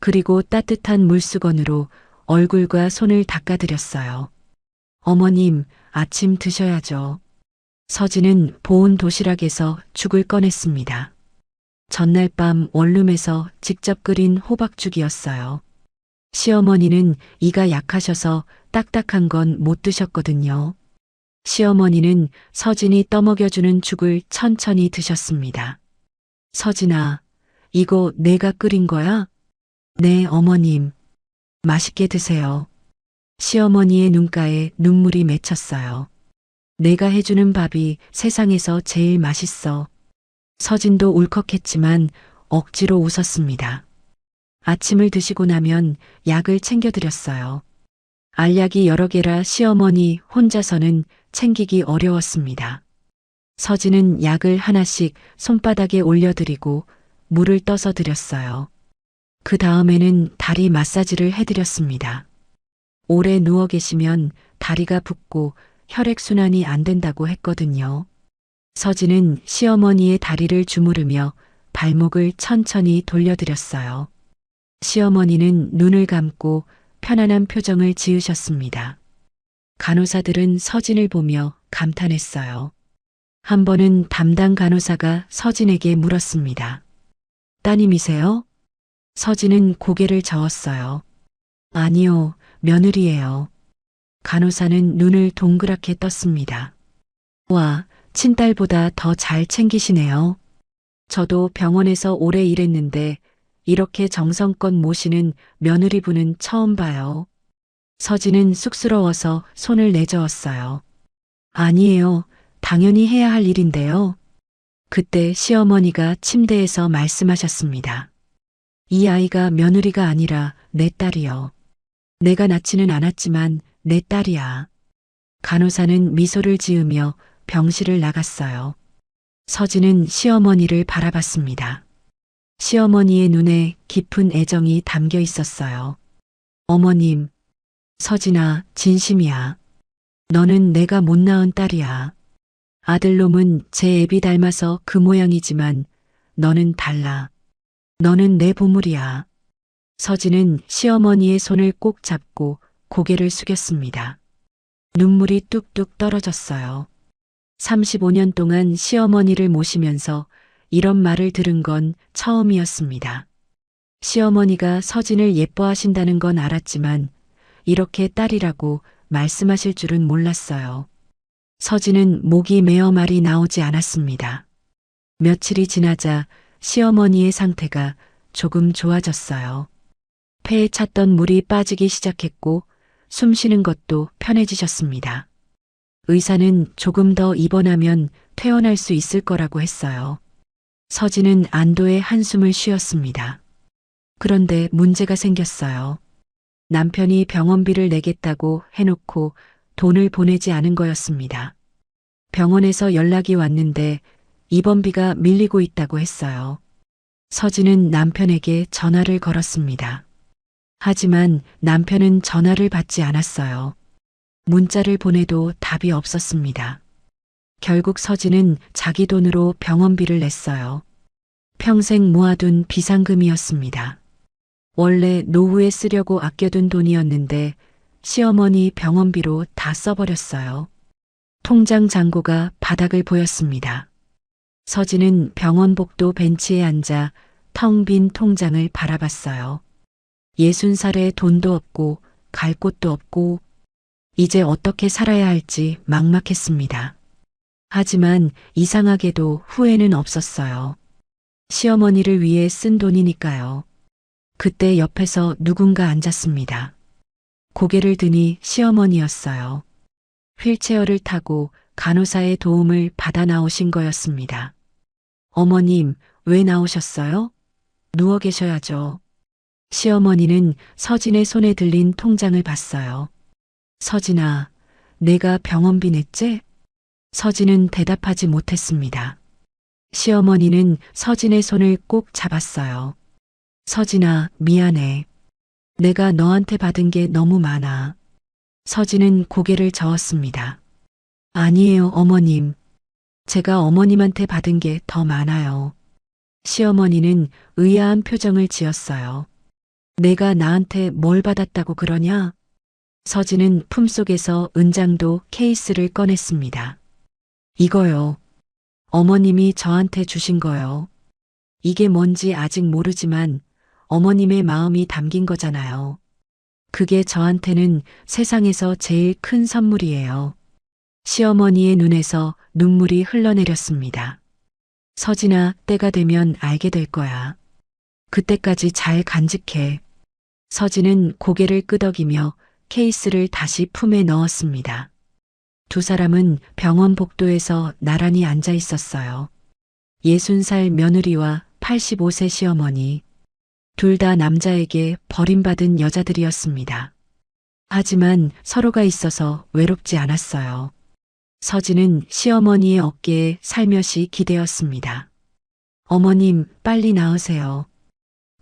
그리고 따뜻한 물수건으로 얼굴과 손을 닦아드렸어요. 어머님, 아침 드셔야죠. 서진은 보온 도시락에서 죽을 꺼냈습니다. 전날 밤 원룸에서 직접 끓인 호박죽이었어요. 시어머니는 이가 약하셔서 딱딱한 건 못 드셨거든요. 시어머니는 서진이 떠먹여주는 죽을 천천히 드셨습니다. 서진아, 이거 내가 끓인 거야? 네, 어머님. 맛있게 드세요. 시어머니의 눈가에 눈물이 맺혔어요. 내가 해주는 밥이 세상에서 제일 맛있어. 서진도 울컥했지만 억지로 웃었습니다. 아침을 드시고 나면 약을 챙겨드렸어요. 알약이 여러 개라 시어머니 혼자서는 챙기기 어려웠습니다. 서진은 약을 하나씩 손바닥에 올려드리고 물을 떠서 드렸어요. 그 다음에는 다리 마사지를 해드렸습니다. 오래 누워 계시면 다리가 붓고 혈액순환이 안 된다고 했거든요. 서진은 시어머니의 다리를 주무르며 발목을 천천히 돌려드렸어요. 시어머니는 눈을 감고 편안한 표정을 지으셨습니다. 간호사들은 서진을 보며 감탄했어요. 한 번은 담당 간호사가 서진에게 물었습니다. 따님이세요? 서진은 고개를 저었어요. 아니요, 며느리예요. 간호사는 눈을 동그랗게 떴습니다. 와, 친딸보다 더 잘 챙기시네요. 저도 병원에서 오래 일했는데 이렇게 정성껏 모시는 며느리분은 처음 봐요. 서진은 쑥스러워서 손을 내저었어요. 아니에요. 당연히 해야 할 일인데요. 그때 시어머니가 침대에서 말씀하셨습니다. 이 아이가 며느리가 아니라 내 딸이요. 내가 낳지는 않았지만 내 딸이야. 간호사는 미소를 지으며 병실을 나갔어요. 서진은 시어머니를 바라봤습니다. 시어머니의 눈에 깊은 애정이 담겨 있었어요. 어머님, 서진아, 진심이야. 너는 내가 못 낳은 딸이야. 아들놈은 제 애비 닮아서 그 모양이지만 너는 달라. 너는 내 보물이야. 서진은 시어머니의 손을 꼭 잡고 고개를 숙였습니다. 눈물이 뚝뚝 떨어졌어요. 35년 동안 시어머니를 모시면서 이런 말을 들은 건 처음이었습니다. 시어머니가 서진을 예뻐하신다는 건 알았지만 이렇게 딸이라고 말씀하실 줄은 몰랐어요. 서진은 목이 메어 말이 나오지 않았습니다. 며칠이 지나자 시어머니의 상태가 조금 좋아졌어요. 폐에 찼던 물이 빠지기 시작했고 숨 쉬는 것도 편해지셨습니다. 의사는 조금 더 입원하면 퇴원할 수 있을 거라고 했어요. 서진은 안도의 한숨을 쉬었습니다. 그런데 문제가 생겼어요. 남편이 병원비를 내겠다고 해놓고 돈을 보내지 않은 거였습니다. 병원에서 연락이 왔는데 입원비가 밀리고 있다고 했어요. 서진은 남편에게 전화를 걸었습니다. 하지만 남편은 전화를 받지 않았어요. 문자를 보내도 답이 없었습니다. 결국 서진은 자기 돈으로 병원비를 냈어요. 평생 모아둔 비상금이었습니다. 원래 노후에 쓰려고 아껴둔 돈이었는데 시어머니 병원비로 다 써버렸어요. 통장 잔고가 바닥을 보였습니다. 서진은 병원 복도 벤치에 앉아 텅 빈 통장을 바라봤어요. 60살에 돈도 없고 갈 곳도 없고 이제 어떻게 살아야 할지 막막했습니다. 하지만 이상하게도 후회는 없었어요. 시어머니를 위해 쓴 돈이니까요. 그때 옆에서 누군가 앉았습니다. 고개를 드니 시어머니였어요. 휠체어를 타고 간호사의 도움을 받아 나오신 거였습니다. 어머님, 왜 나오셨어요? 누워 계셔야죠. 시어머니는 서진의 손에 들린 통장을 봤어요. 서진아, 내가 병원비 냈지? 서진은 대답하지 못했습니다. 시어머니는 서진의 손을 꼭 잡았어요. 서진아, 미안해. 내가 너한테 받은 게 너무 많아. 서진은 고개를 저었습니다. 아니에요, 어머님. 제가 어머님한테 받은 게 더 많아요. 시어머니는 의아한 표정을 지었어요. 내가 나한테 뭘 받았다고 그러냐? 서진은 품속에서 은장도 케이스를 꺼냈습니다. 이거요. 어머님이 저한테 주신 거요. 이게 뭔지 아직 모르지만 어머님의 마음이 담긴 거잖아요. 그게 저한테는 세상에서 제일 큰 선물이에요. 시어머니의 눈에서 눈물이 흘러내렸습니다. 서진아, 때가 되면 알게 될 거야. 그때까지 잘 간직해. 서진은 고개를 끄덕이며 케이스를 다시 품에 넣었습니다. 두 사람은 병원 복도에서 나란히 앉아 있었어요. 60살 며느리와 85세 시어머니. 둘 다 남자에게 버림받은 여자들이었습니다. 하지만 서로가 있어서 외롭지 않았어요. 서진은 시어머니의 어깨에 살며시 기대었습니다. 어머님, 빨리 나으세요.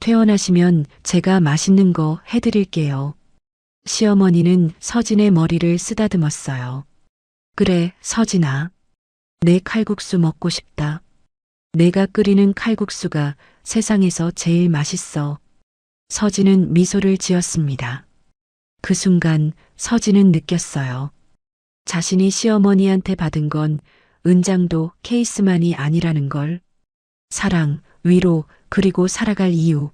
퇴원하시면 제가 맛있는 거 해드릴게요. 시어머니는 서진의 머리를 쓰다듬었어요. 그래, 서진아. 내 칼국수 먹고 싶다. 내가 끓이는 칼국수가 세상에서 제일 맛있어. 서진은 미소를 지었습니다. 그 순간 서진은 느꼈어요. 자신이 시어머니한테 받은 건 은장도 케이스만이 아니라는 걸. 사랑, 위로, 그리고 살아갈 이유.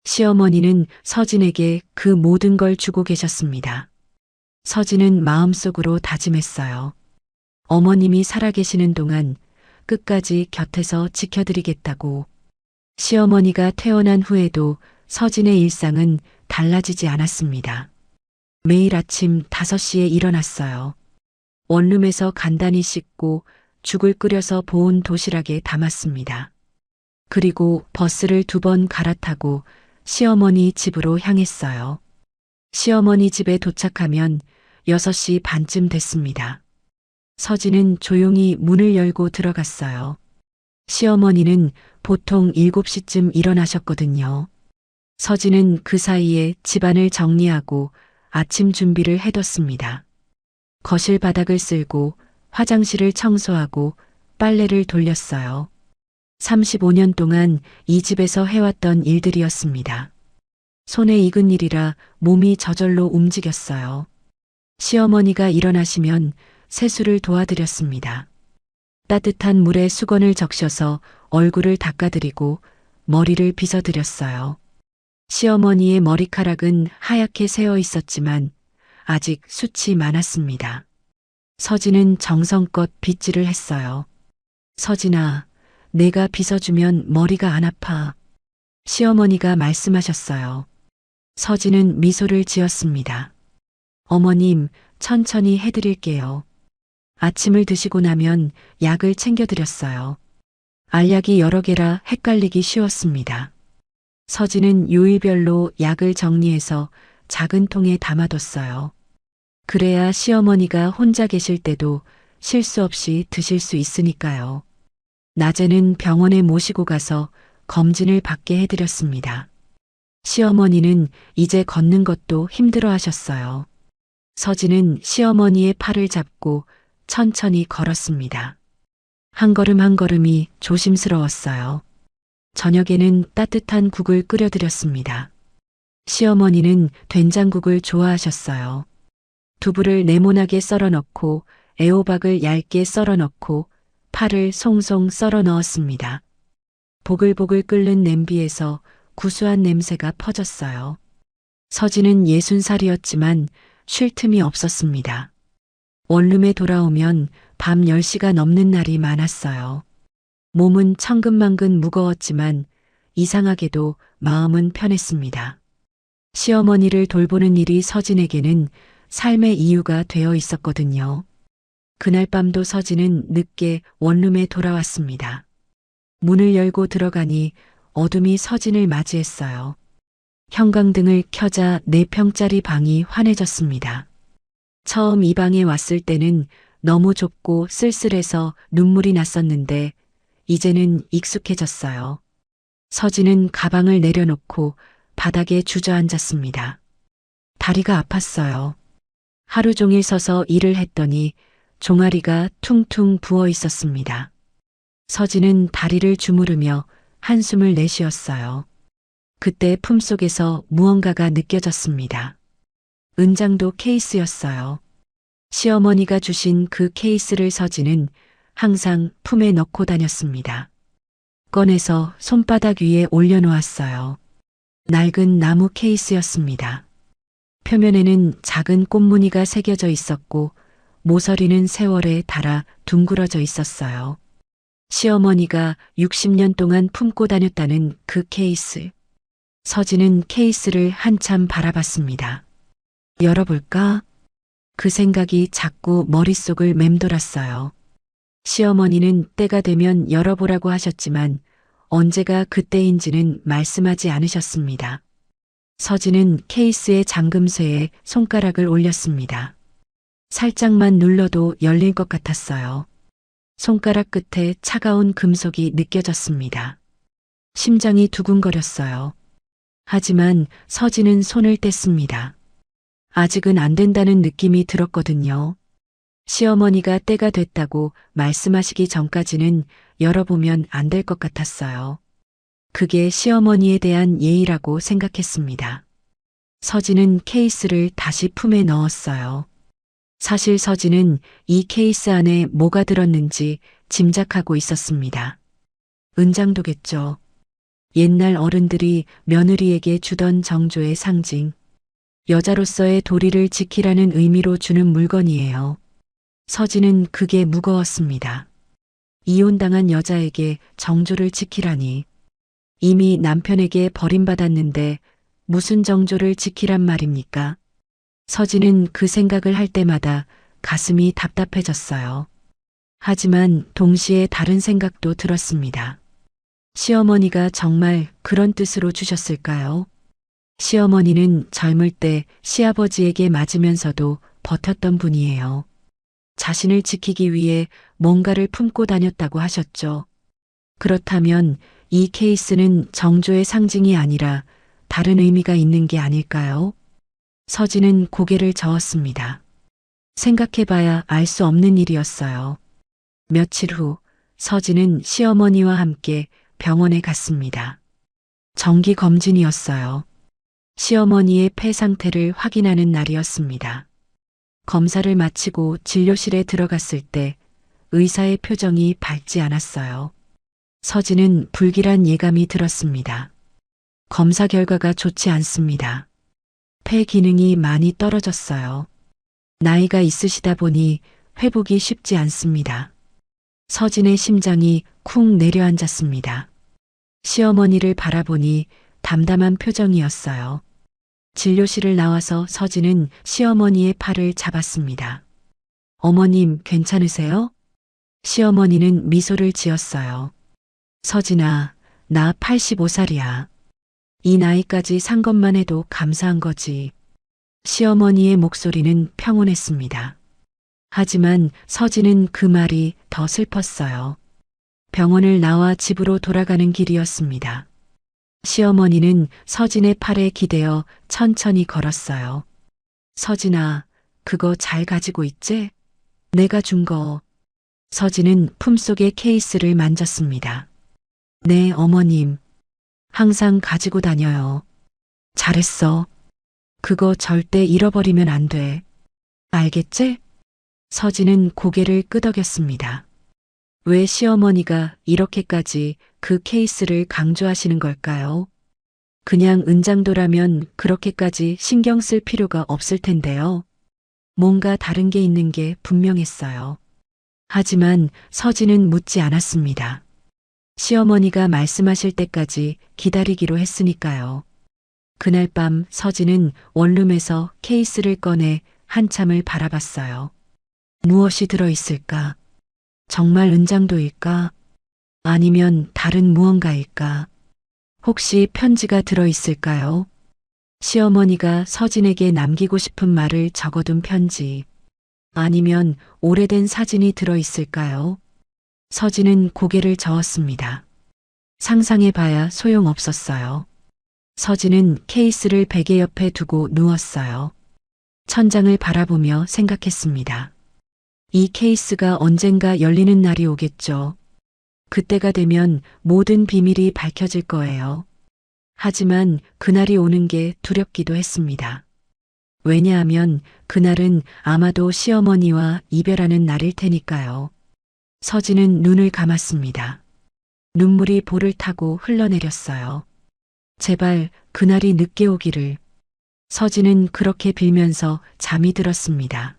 시어머니는 서진에게 그 모든 걸 주고 계셨습니다. 서진은 마음속으로 다짐했어요. 어머님이 살아계시는 동안 끝까지 곁에서 지켜드리겠다고. 시어머니가 퇴원한 후에도 서진의 일상은 달라지지 않았습니다. 매일 아침 5시에 일어났어요. 원룸에서 간단히 씻고 죽을 끓여서 보온 도시락에 담았습니다. 그리고 버스를 2번 갈아타고 시어머니 집으로 향했어요. 시어머니 집에 도착하면 6시 반쯤 됐습니다. 서진은 조용히 문을 열고 들어갔어요. 시어머니는 보통 7시쯤 일어나셨거든요. 서진은 그 사이에 집안을 정리하고 아침 준비를 해뒀습니다. 거실 바닥을 쓸고 화장실을 청소하고 빨래를 돌렸어요. 35년 동안 이 집에서 해왔던 일들이었습니다. 손에 익은 일이라 몸이 저절로 움직였어요. 시어머니가 일어나시면 세수를 도와드렸습니다. 따뜻한 물에 수건을 적셔서 얼굴을 닦아드리고 머리를 빗어드렸어요. 시어머니의 머리카락은 하얗게 새어 있었지만 아직 숱이 많았습니다. 서진은 정성껏 빗질을 했어요. 서진아, 내가 빗어주면 머리가 안 아파. 시어머니가 말씀하셨어요. 서진은 미소를 지었습니다. 어머님, 천천히 해드릴게요. 아침을 드시고 나면 약을 챙겨드렸어요. 알약이 여러 개라 헷갈리기 쉬웠습니다. 서진은 요일별로 약을 정리해서 작은 통에 담아뒀어요. 그래야 시어머니가 혼자 계실 때도 실수 없이 드실 수 있으니까요. 낮에는 병원에 모시고 가서 검진을 받게 해드렸습니다. 시어머니는 이제 걷는 것도 힘들어 하셨어요. 서진은 시어머니의 팔을 잡고 천천히 걸었습니다. 한 걸음 한 걸음이 조심스러웠어요. 저녁에는 따뜻한 국을 끓여드렸습니다. 시어머니는 된장국을 좋아하셨어요. 두부를 네모나게 썰어 넣고 애호박을 얇게 썰어 넣고 파를 송송 썰어 넣었습니다. 보글보글 끓는 냄비에서 구수한 냄새가 퍼졌어요. 서진은 60살이었지만 쉴 틈이 없었습니다. 원룸에 돌아오면 밤 10시가 넘는 날이 많았어요. 몸은 천근만근 무거웠지만 이상하게도 마음은 편했습니다. 시어머니를 돌보는 일이 서진에게는 삶의 이유가 되어 있었거든요. 그날 밤도 서진은 늦게 원룸에 돌아왔습니다. 문을 열고 들어가니 어둠이 서진을 맞이했어요. 형광등을 켜자 4평짜리 방이 환해졌습니다. 처음 이 방에 왔을 때는 너무 좁고 쓸쓸해서 눈물이 났었는데 이제는 익숙해졌어요. 서진은 가방을 내려놓고 바닥에 주저앉았습니다. 다리가 아팠어요. 하루 종일 서서 일을 했더니 종아리가 퉁퉁 부어 있었습니다. 서진은 다리를 주무르며 한숨을 내쉬었어요. 그때 품속에서 무언가가 느껴졌습니다. 은장도 케이스였어요. 시어머니가 주신 그 케이스를 서진은 항상 품에 넣고 다녔습니다. 꺼내서 손바닥 위에 올려놓았어요. 낡은 나무 케이스였습니다. 표면에는 작은 꽃무늬가 새겨져 있었고 모서리는 세월에 닳아 둥그러져 있었어요. 시어머니가 60년 동안 품고 다녔다는 그 케이스. 서진은 케이스를 한참 바라봤습니다. 열어볼까? 그 생각이 자꾸 머릿속을 맴돌았어요. 시어머니는 때가 되면 열어보라고 하셨지만 언제가 그때인지는 말씀하지 않으셨습니다. 서진은 케이스의 잠금쇠에 손가락을 올렸습니다. 살짝만 눌러도 열릴 것 같았어요. 손가락 끝에 차가운 금속이 느껴졌습니다. 심장이 두근거렸어요. 하지만 서진은 손을 뗐습니다. 아직은 안 된다는 느낌이 들었거든요. 시어머니가 때가 됐다고 말씀하시기 전까지는 열어보면 안 될 것 같았어요. 그게 시어머니에 대한 예의라고 생각했습니다. 서진은 케이스를 다시 품에 넣었어요. 사실 서진은 이 케이스 안에 뭐가 들었는지 짐작하고 있었습니다. 은장도겠죠. 옛날 어른들이 며느리에게 주던 정조의 상징. 여자로서의 도리를 지키라는 의미로 주는 물건이에요. 서진은 그게 무거웠습니다. 이혼당한 여자에게 정조를 지키라니. 이미 남편에게 버림받았는데 무슨 정조를 지키란 말입니까? 서진은 그 생각을 할 때마다 가슴이 답답해졌어요. 하지만 동시에 다른 생각도 들었습니다. 시어머니가 정말 그런 뜻으로 주셨을까요? 시어머니는 젊을 때 시아버지에게 맞으면서도 버텼던 분이에요. 자신을 지키기 위해 뭔가를 품고 다녔다고 하셨죠. 그렇다면 이 케이스는 정조의 상징이 아니라 다른 의미가 있는 게 아닐까요? 서진은 고개를 저었습니다. 생각해봐야 알 수 없는 일이었어요. 며칠 후 서진은 시어머니와 함께 병원에 갔습니다. 정기 검진이었어요. 시어머니의 폐 상태를 확인하는 날이었습니다. 검사를 마치고 진료실에 들어갔을 때 의사의 표정이 밝지 않았어요. 서진은 불길한 예감이 들었습니다. 검사 결과가 좋지 않습니다. 폐 기능이 많이 떨어졌어요. 나이가 있으시다 보니 회복이 쉽지 않습니다. 서진의 심장이 쿵 내려앉았습니다. 시어머니를 바라보니 담담한 표정이었어요. 진료실을 나와서 서진은 시어머니의 팔을 잡았습니다. 어머님, 괜찮으세요? 시어머니는 미소를 지었어요. 서진아, 나 85살이야. 이 나이까지 산 것만 해도 감사한 거지. 시어머니의 목소리는 평온했습니다. 하지만 서진은 그 말이 더 슬펐어요. 병원을 나와 집으로 돌아가는 길이었습니다. 시어머니는 서진의 팔에 기대어 천천히 걸었어요. 서진아, 그거 잘 가지고 있지? 내가 준 거. 서진은 품속의 케이스를 만졌습니다. 네, 어머님. 항상 가지고 다녀요. 잘했어. 그거 절대 잃어버리면 안 돼. 알겠지? 서진은 고개를 끄덕였습니다. 왜 시어머니가 이렇게까지 그 케이스를 강조하시는 걸까요? 그냥 은장도라면 그렇게까지 신경 쓸 필요가 없을 텐데요. 뭔가 다른 게 있는 게 분명했어요. 하지만 서진은 묻지 않았습니다. 시어머니가 말씀하실 때까지 기다리기로 했으니까요. 그날 밤 서진은 원룸에서 케이스를 꺼내 한참을 바라봤어요. 무엇이 들어있을까? 정말 은장도일까? 아니면 다른 무언가일까? 혹시 편지가 들어있을까요? 시어머니가 서진에게 남기고 싶은 말을 적어둔 편지. 아니면 오래된 사진이 들어있을까요? 서진은 고개를 저었습니다. 상상해봐야 소용없었어요. 서진은 케이스를 베개 옆에 두고 누웠어요. 천장을 바라보며 생각했습니다. 이 케이스가 언젠가 열리는 날이 오겠죠. 그때가 되면 모든 비밀이 밝혀질 거예요. 하지만 그날이 오는 게 두렵기도 했습니다. 왜냐하면 그날은 아마도 시어머니와 이별하는 날일 테니까요. 서진은 눈을 감았습니다. 눈물이 볼을 타고 흘러내렸어요. 제발 그날이 늦게 오기를. 서진은 그렇게 빌면서 잠이 들었습니다.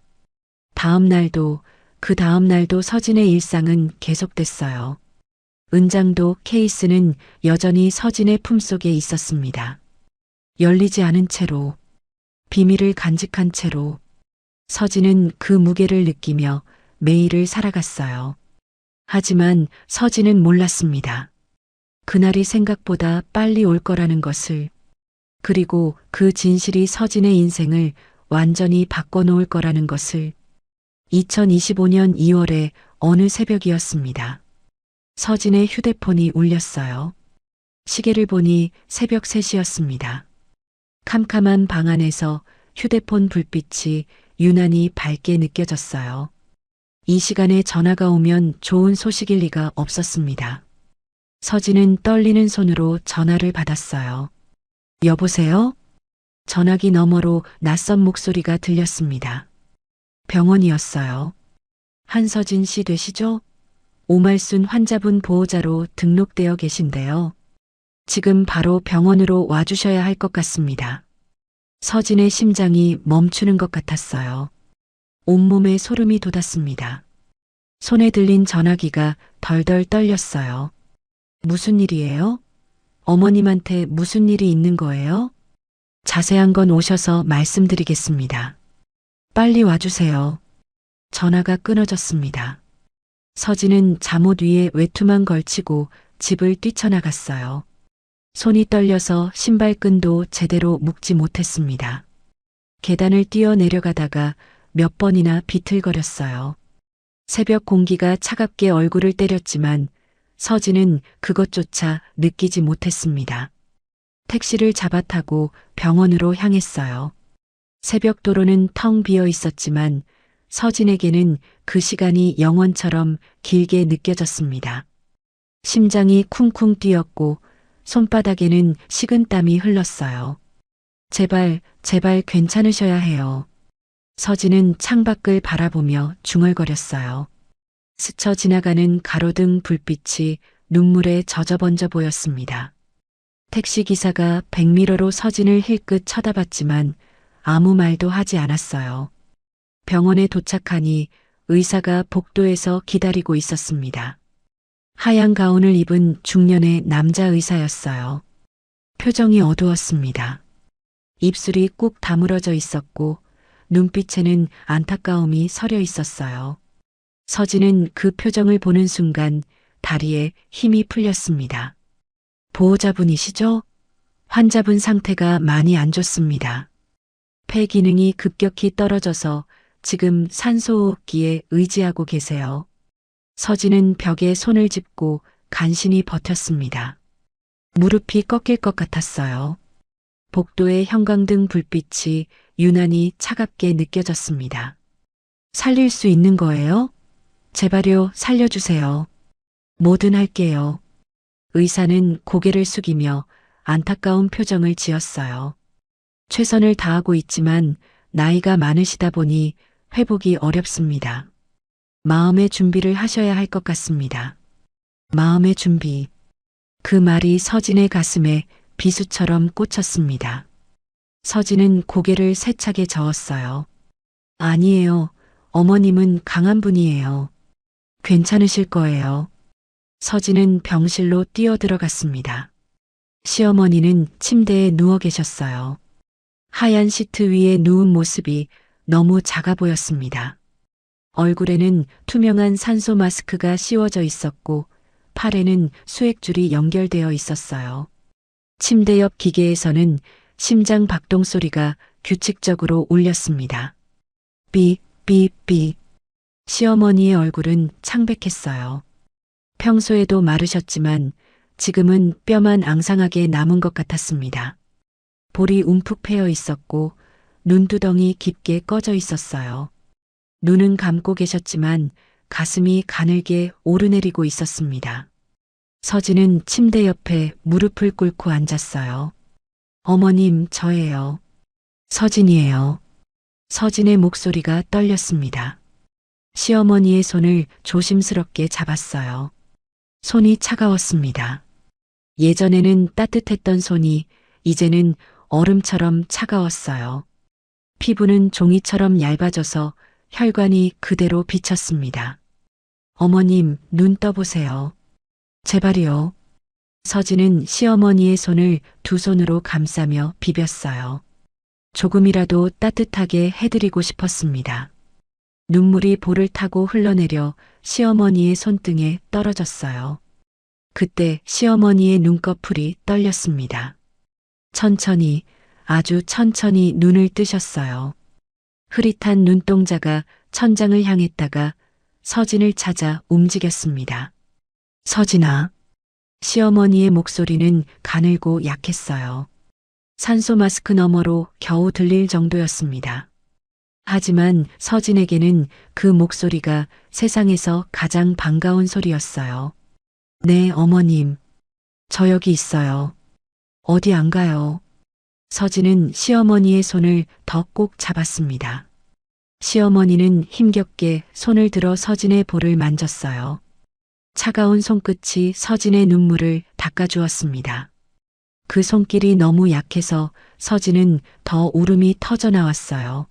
다음 날도 그 다음 날도 서진의 일상은 계속됐어요. 은장도 케이스는 여전히 서진의 품속에 있었습니다. 열리지 않은 채로, 비밀을 간직한 채로 서진은 그 무게를 느끼며 매일을 살아갔어요. 하지만 서진은 몰랐습니다. 그날이 생각보다 빨리 올 거라는 것을, 그리고 그 진실이 서진의 인생을 완전히 바꿔놓을 거라는 것을. 2025년 2월의 어느 새벽이었습니다. 서진의 휴대폰이 울렸어요. 시계를 보니 새벽 3시였습니다. 캄캄한 방 안에서 휴대폰 불빛이 유난히 밝게 느껴졌어요. 이 시간에 전화가 오면 좋은 소식일 리가 없었습니다. 서진은 떨리는 손으로 전화를 받았어요. 여보세요? 전화기 너머로 낯선 목소리가 들렸습니다. 병원이었어요. 한서진 씨 되시죠? 오말순 환자분 보호자로 등록되어 계신데요. 지금 바로 병원으로 와주셔야 할 것 같습니다. 서진의 심장이 멈추는 것 같았어요. 온몸에 소름이 돋았습니다. 손에 들린 전화기가 덜덜 떨렸어요. 무슨 일이에요? 어머님한테 무슨 일이 있는 거예요? 자세한 건 오셔서 말씀드리겠습니다. 빨리 와주세요. 전화가 끊어졌습니다. 서진은 잠옷 위에 외투만 걸치고 집을 뛰쳐나갔어요. 손이 떨려서 신발끈도 제대로 묶지 못했습니다. 계단을 뛰어 내려가다가 몇 번이나 비틀거렸어요. 새벽 공기가 차갑게 얼굴을 때렸지만 서진은 그것조차 느끼지 못했습니다. 택시를 잡아 타고 병원으로 향했어요. 새벽 도로는 텅 비어 있었지만 서진에게는 그 시간이 영원처럼 길게 느껴졌습니다. 심장이 쿵쿵 뛰었고 손바닥에는 식은땀이 흘렀어요. 제발, 제발 괜찮으셔야 해요. 서진은 창밖을 바라보며 중얼거렸어요. 스쳐 지나가는 가로등 불빛이 눈물에 젖어번져 보였습니다. 택시기사가 백미러로 서진을 힐끗 쳐다봤지만 아무 말도 하지 않았어요. 병원에 도착하니 의사가 복도에서 기다리고 있었습니다. 하얀 가운을 입은 중년의 남자 의사였어요. 표정이 어두웠습니다. 입술이 꾹 다물어져 있었고 눈빛에는 안타까움이 서려 있었어요. 서진은 그 표정을 보는 순간 다리에 힘이 풀렸습니다. 보호자분이시죠? 환자분 상태가 많이 안 좋습니다. 폐 기능이 급격히 떨어져서 지금 산소호흡기에 의지하고 계세요. 서진은 벽에 손을 짚고 간신히 버텼습니다. 무릎이 꺾일 것 같았어요. 복도의 형광등 불빛이 유난히 차갑게 느껴졌습니다. 살릴 수 있는 거예요? 제발요, 살려주세요. 뭐든 할게요. 의사는 고개를 숙이며 안타까운 표정을 지었어요. 최선을 다하고 있지만 나이가 많으시다 보니 회복이 어렵습니다. 마음의 준비를 하셔야 할 것 같습니다. 마음의 준비. 그 말이 서진의 가슴에 비수처럼 꽂혔습니다. 서진은 고개를 세차게 저었어요. 아니에요. 어머님은 강한 분이에요. 괜찮으실 거예요. 서진은 병실로 뛰어들어갔습니다. 시어머니는 침대에 누워 계셨어요. 하얀 시트 위에 누운 모습이 너무 작아 보였습니다. 얼굴에는 투명한 산소 마스크가 씌워져 있었고 팔에는 수액줄이 연결되어 있었어요. 침대 옆 기계에서는 심장 박동 소리가 규칙적으로 울렸습니다. 삐, 삐, 삐. 시어머니의 얼굴은 창백했어요. 평소에도 마르셨지만 지금은 뼈만 앙상하게 남은 것 같았습니다. 볼이 움푹 패여 있었고 눈두덩이 깊게 꺼져 있었어요. 눈은 감고 계셨지만 가슴이 가늘게 오르내리고 있었습니다. 서진은 침대 옆에 무릎을 꿇고 앉았어요. 어머님, 저예요. 서진이에요. 서진의 목소리가 떨렸습니다. 시어머니의 손을 조심스럽게 잡았어요. 손이 차가웠습니다. 예전에는 따뜻했던 손이 이제는 얼음처럼 차가웠어요. 피부는 종이처럼 얇아져서 혈관이 그대로 비쳤습니다. 어머님, 눈 떠보세요. 제발이요. 서진은 시어머니의 손을 두 손으로 감싸며 비볐어요. 조금이라도 따뜻하게 해드리고 싶었습니다. 눈물이 볼을 타고 흘러내려 시어머니의 손등에 떨어졌어요. 그때 시어머니의 눈꺼풀이 떨렸습니다. 천천히, 아주 천천히 눈을 뜨셨어요. 흐릿한 눈동자가 천장을 향했다가 서진을 찾아 움직였습니다. 서진아. 시어머니의 목소리는 가늘고 약했어요. 산소 마스크 너머로 겨우 들릴 정도였습니다. 하지만 서진에게는 그 목소리가 세상에서 가장 반가운 소리였어요. 네, 어머님. 저 여기 있어요. 어디 안 가요. 서진은 시어머니의 손을 더 꼭 잡았습니다. 시어머니는 힘겹게 손을 들어 서진의 볼을 만졌어요. 차가운 손끝이 서진의 눈물을 닦아주었습니다. 그 손길이 너무 약해서 서진은 더 울음이 터져 나왔어요.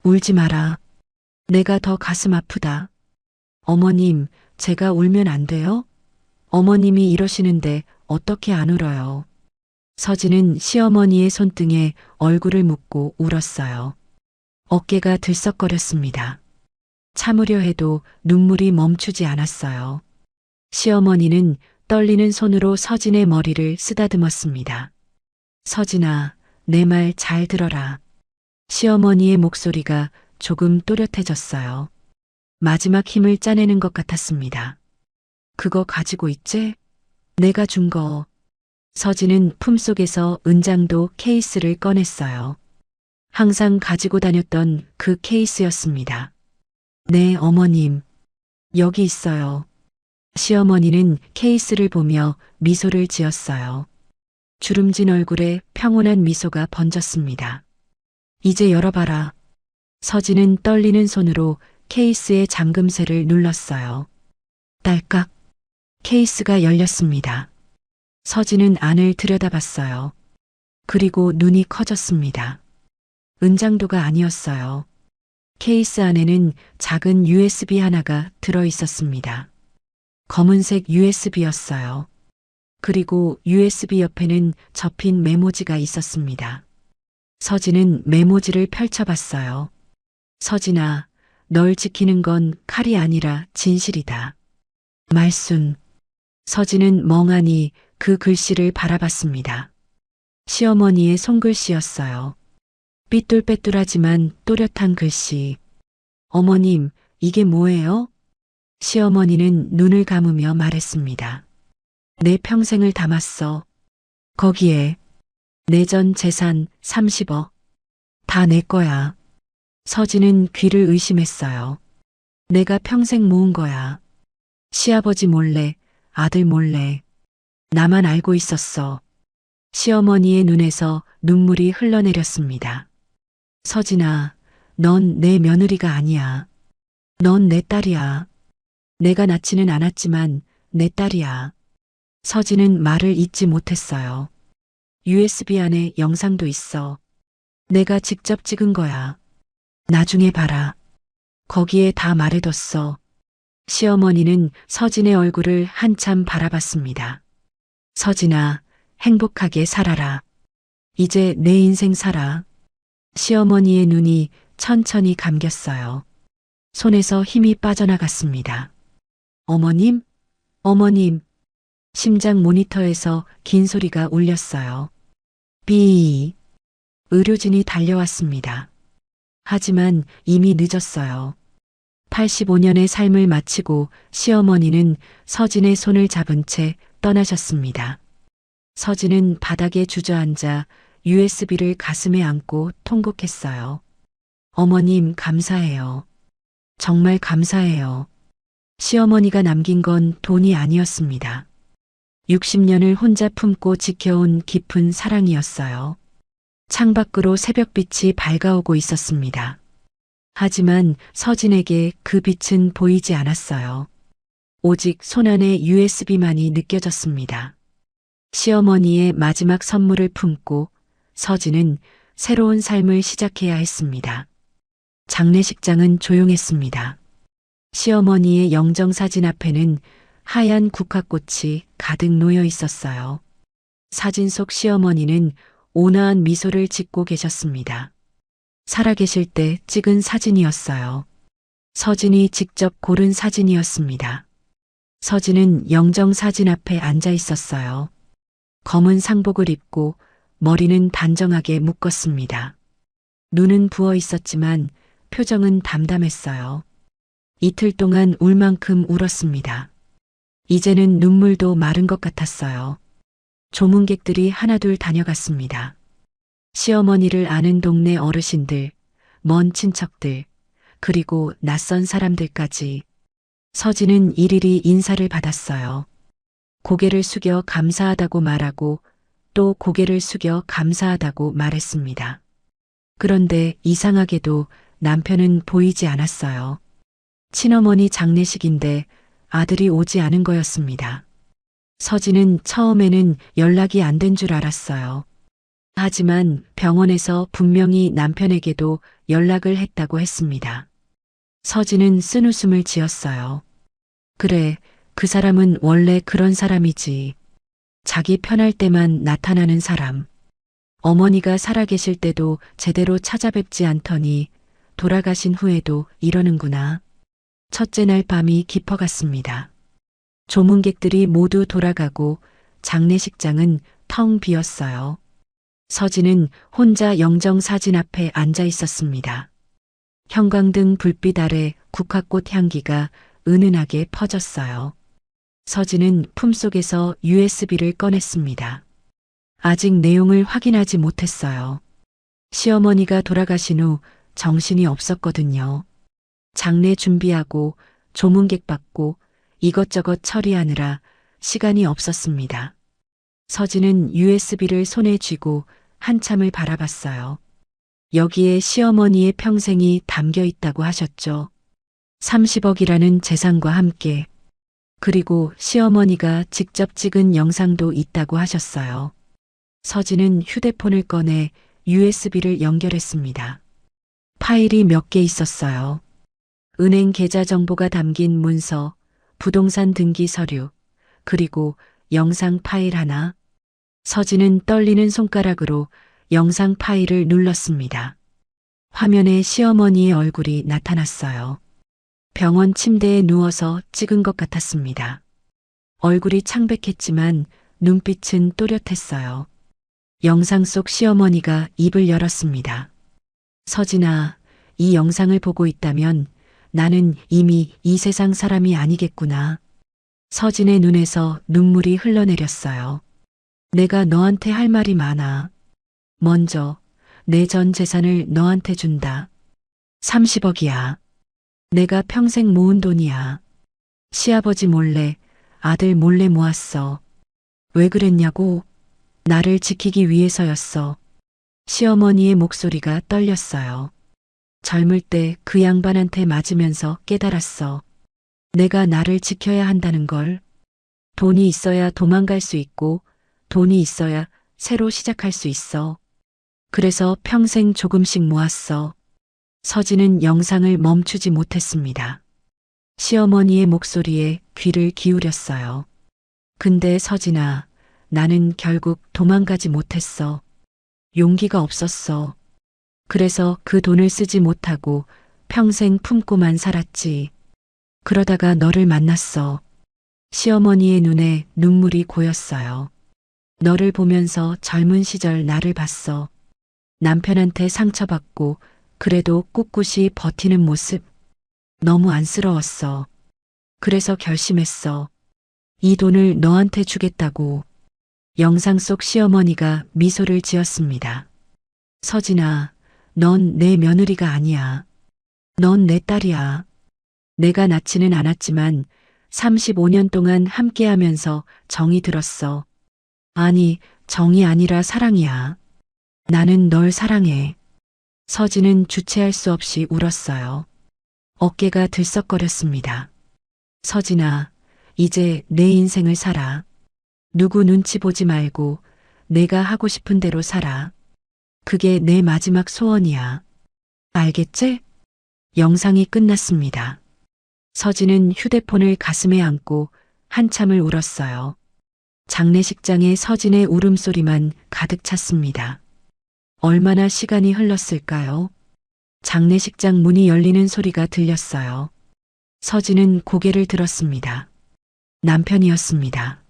울지 마라. 내가 더 가슴 아프다. 어머님, 제가 울면 안 돼요? 어머님이 이러시는데 어떻게 안 울어요? 서진은 시어머니의 손등에 얼굴을 묻고 울었어요. 어깨가 들썩거렸습니다. 참으려 해도 눈물이 멈추지 않았어요. 시어머니는 떨리는 손으로 서진의 머리를 쓰다듬었습니다. 서진아, 내 말 잘 들어라. 시어머니의 목소리가 조금 또렷해졌어요. 마지막 힘을 짜내는 것 같았습니다. 그거 가지고 있지? 내가 준 거. 서진은 품속에서 은장도 케이스를 꺼냈어요. 항상 가지고 다녔던 그 케이스였습니다. 네, 어머님. 여기 있어요. 시어머니는 케이스를 보며 미소를 지었어요. 주름진 얼굴에 평온한 미소가 번졌습니다. 이제 열어봐라. 서진은 떨리는 손으로 케이스의 잠금쇠를 눌렀어요. 딸깍. 케이스가 열렸습니다. 서진은 안을 들여다봤어요. 그리고 눈이 커졌습니다. 은장도가 아니었어요. 케이스 안에는 작은 USB 하나가 들어 있었습니다. 검은색 USB였어요. 그리고 USB 옆에는 접힌 메모지가 있었습니다. 서진은 메모지를 펼쳐봤어요. 서진아, 널 지키는 건 칼이 아니라 진실이다. 말순. 서진은 멍하니 그 글씨를 바라봤습니다. 시어머니의 손글씨였어요. 삐뚤빼뚤하지만 또렷한 글씨. 어머님, 이게 뭐예요? 시어머니는 눈을 감으며 말했습니다. 내 평생을 담았어. 거기에 내 전 재산 30억. 다 내 거야. 서진은 귀를 의심했어요. 내가 평생 모은 거야. 시아버지 몰래, 아들 몰래. 나만 알고 있었어. 시어머니의 눈에서 눈물이 흘러내렸습니다. 서진아, 넌 내 며느리가 아니야. 넌 내 딸이야. 내가 낳지는 않았지만 내 딸이야. 서진은 말을 잇지 못했어요. USB 안에 영상도 있어. 내가 직접 찍은 거야. 나중에 봐라. 거기에 다 말해뒀어. 시어머니는 서진의 얼굴을 한참 바라봤습니다. 서진아, 행복하게 살아라. 이제 내 인생 살아. 시어머니의 눈이 천천히 감겼어요. 손에서 힘이 빠져나갔습니다. 어머님? 어머님. 심장 모니터에서 긴 소리가 울렸어요. 삐. 의료진이 달려왔습니다. 하지만 이미 늦었어요. 85년의 삶을 마치고 시어머니는 서진의 손을 잡은 채 떠나셨습니다. 서진은 바닥에 주저앉아 USB를 가슴에 안고 통곡했어요. 어머님, 감사해요. 정말 감사해요. 시어머니가 남긴 건 돈이 아니었습니다. 60년을 혼자 품고 지켜온 깊은 사랑이었어요. 창밖으로 새벽빛이 밝아오고 있었습니다. 하지만 서진에게 그 빛은 보이지 않았어요. 오직 손안에 USB만이 느껴졌습니다. 시어머니의 마지막 선물을 품고 서진은 새로운 삶을 시작해야 했습니다. 장례식장은 조용했습니다. 시어머니의 영정사진 앞에는 하얀 국화꽃이 가득 놓여 있었어요. 사진 속 시어머니는 온화한 미소를 짓고 계셨습니다. 살아계실 때 찍은 사진이었어요. 서진이 직접 고른 사진이었습니다. 서진은 영정사진 앞에 앉아 있었어요. 검은 상복을 입고 머리는 단정하게 묶었습니다. 눈은 부어 있었지만 표정은 담담했어요. 이틀 동안 울 만큼 울었습니다. 이제는 눈물도 마른 것 같았어요. 조문객들이 하나둘 다녀갔습니다. 시어머니를 아는 동네 어르신들, 먼 친척들, 그리고 낯선 사람들까지. 서진은 일일이 인사를 받았어요. 고개를 숙여 감사하다고 말하고 또 고개를 숙여 감사하다고 말했습니다. 그런데 이상하게도 남편은 보이지 않았어요. 친어머니 장례식인데 아들이 오지 않은 거였습니다. 서진은 처음에는 연락이 안 된 줄 알았어요. 하지만 병원에서 분명히 남편에게도 연락을 했다고 했습니다. 서진은 쓴웃음을 지었어요. 그래, 그 사람은 원래 그런 사람이지. 자기 편할 때만 나타나는 사람. 어머니가 살아계실 때도 제대로 찾아뵙지 않더니 돌아가신 후에도 이러는구나. 첫째 날 밤이 깊어갔습니다. 조문객들이 모두 돌아가고 장례식장은 텅 비었어요. 서진은 혼자 영정사진 앞에 앉아 있었습니다. 형광등 불빛 아래 국화꽃 향기가 은은하게 퍼졌어요. 서진은 품속에서 USB를 꺼냈습니다. 아직 내용을 확인하지 못했어요. 시어머니가 돌아가신 후 정신이 없었거든요. 장례 준비하고 조문객 받고 이것저것 처리하느라 시간이 없었습니다. 서진은 USB를 손에 쥐고 한참을 바라봤어요. 여기에 시어머니의 평생이 담겨 있다고 하셨죠. 30억이라는 재산과 함께. 그리고 시어머니가 직접 찍은 영상도 있다고 하셨어요. 서진은 휴대폰을 꺼내 USB를 연결했습니다. 파일이 몇 개 있었어요. 은행 계좌 정보가 담긴 문서, 부동산 등기 서류, 그리고 영상 파일 하나. 서진은 떨리는 손가락으로 영상 파일을 눌렀습니다. 화면에 시어머니의 얼굴이 나타났어요. 병원 침대에 누워서 찍은 것 같았습니다. 얼굴이 창백했지만 눈빛은 또렷했어요. 영상 속 시어머니가 입을 열었습니다. 서진아, 이 영상을 보고 있다면 나는 이미 이 세상 사람이 아니겠구나. 서진의 눈에서 눈물이 흘러내렸어요. 내가 너한테 할 말이 많아. 먼저 내 전 재산을 너한테 준다. 30억이야. 내가 평생 모은 돈이야. 시아버지 몰래, 아들 몰래 모았어. 왜 그랬냐고? 나를 지키기 위해서였어. 시어머니의 목소리가 떨렸어요. 젊을 때 그 양반한테 맞으면서 깨달았어. 내가 나를 지켜야 한다는 걸. 돈이 있어야 도망갈 수 있고, 돈이 있어야 새로 시작할 수 있어. 그래서 평생 조금씩 모았어. 서진은 영상을 멈추지 못했습니다. 시어머니의 목소리에 귀를 기울였어요. 근데 서진아, 나는 결국 도망가지 못했어. 용기가 없었어. 그래서 그 돈을 쓰지 못하고 평생 품고만 살았지. 그러다가 너를 만났어. 시어머니의 눈에 눈물이 고였어요. 너를 보면서 젊은 시절 나를 봤어. 남편한테 상처받고 그래도 꿋꿋이 버티는 모습. 너무 안쓰러웠어. 그래서 결심했어. 이 돈을 너한테 주겠다고. 영상 속 시어머니가 미소를 지었습니다. 서진아, 넌 내 며느리가 아니야. 넌 내 딸이야. 내가 낳지는 않았지만 35년 동안 함께하면서 정이 들었어. 아니, 정이 아니라 사랑이야. 나는 널 사랑해. 서진은 주체할 수 없이 울었어요. 어깨가 들썩거렸습니다. 서진아, 이제 내 인생을 살아. 누구 눈치 보지 말고 내가 하고 싶은 대로 살아. 그게 내 마지막 소원이야. 알겠지? 영상이 끝났습니다. 서진은 휴대폰을 가슴에 안고 한참을 울었어요. 장례식장에 서진의 울음소리만 가득 찼습니다. 얼마나 시간이 흘렀을까요? 장례식장 문이 열리는 소리가 들렸어요. 서진은 고개를 들었습니다. 남편이었습니다.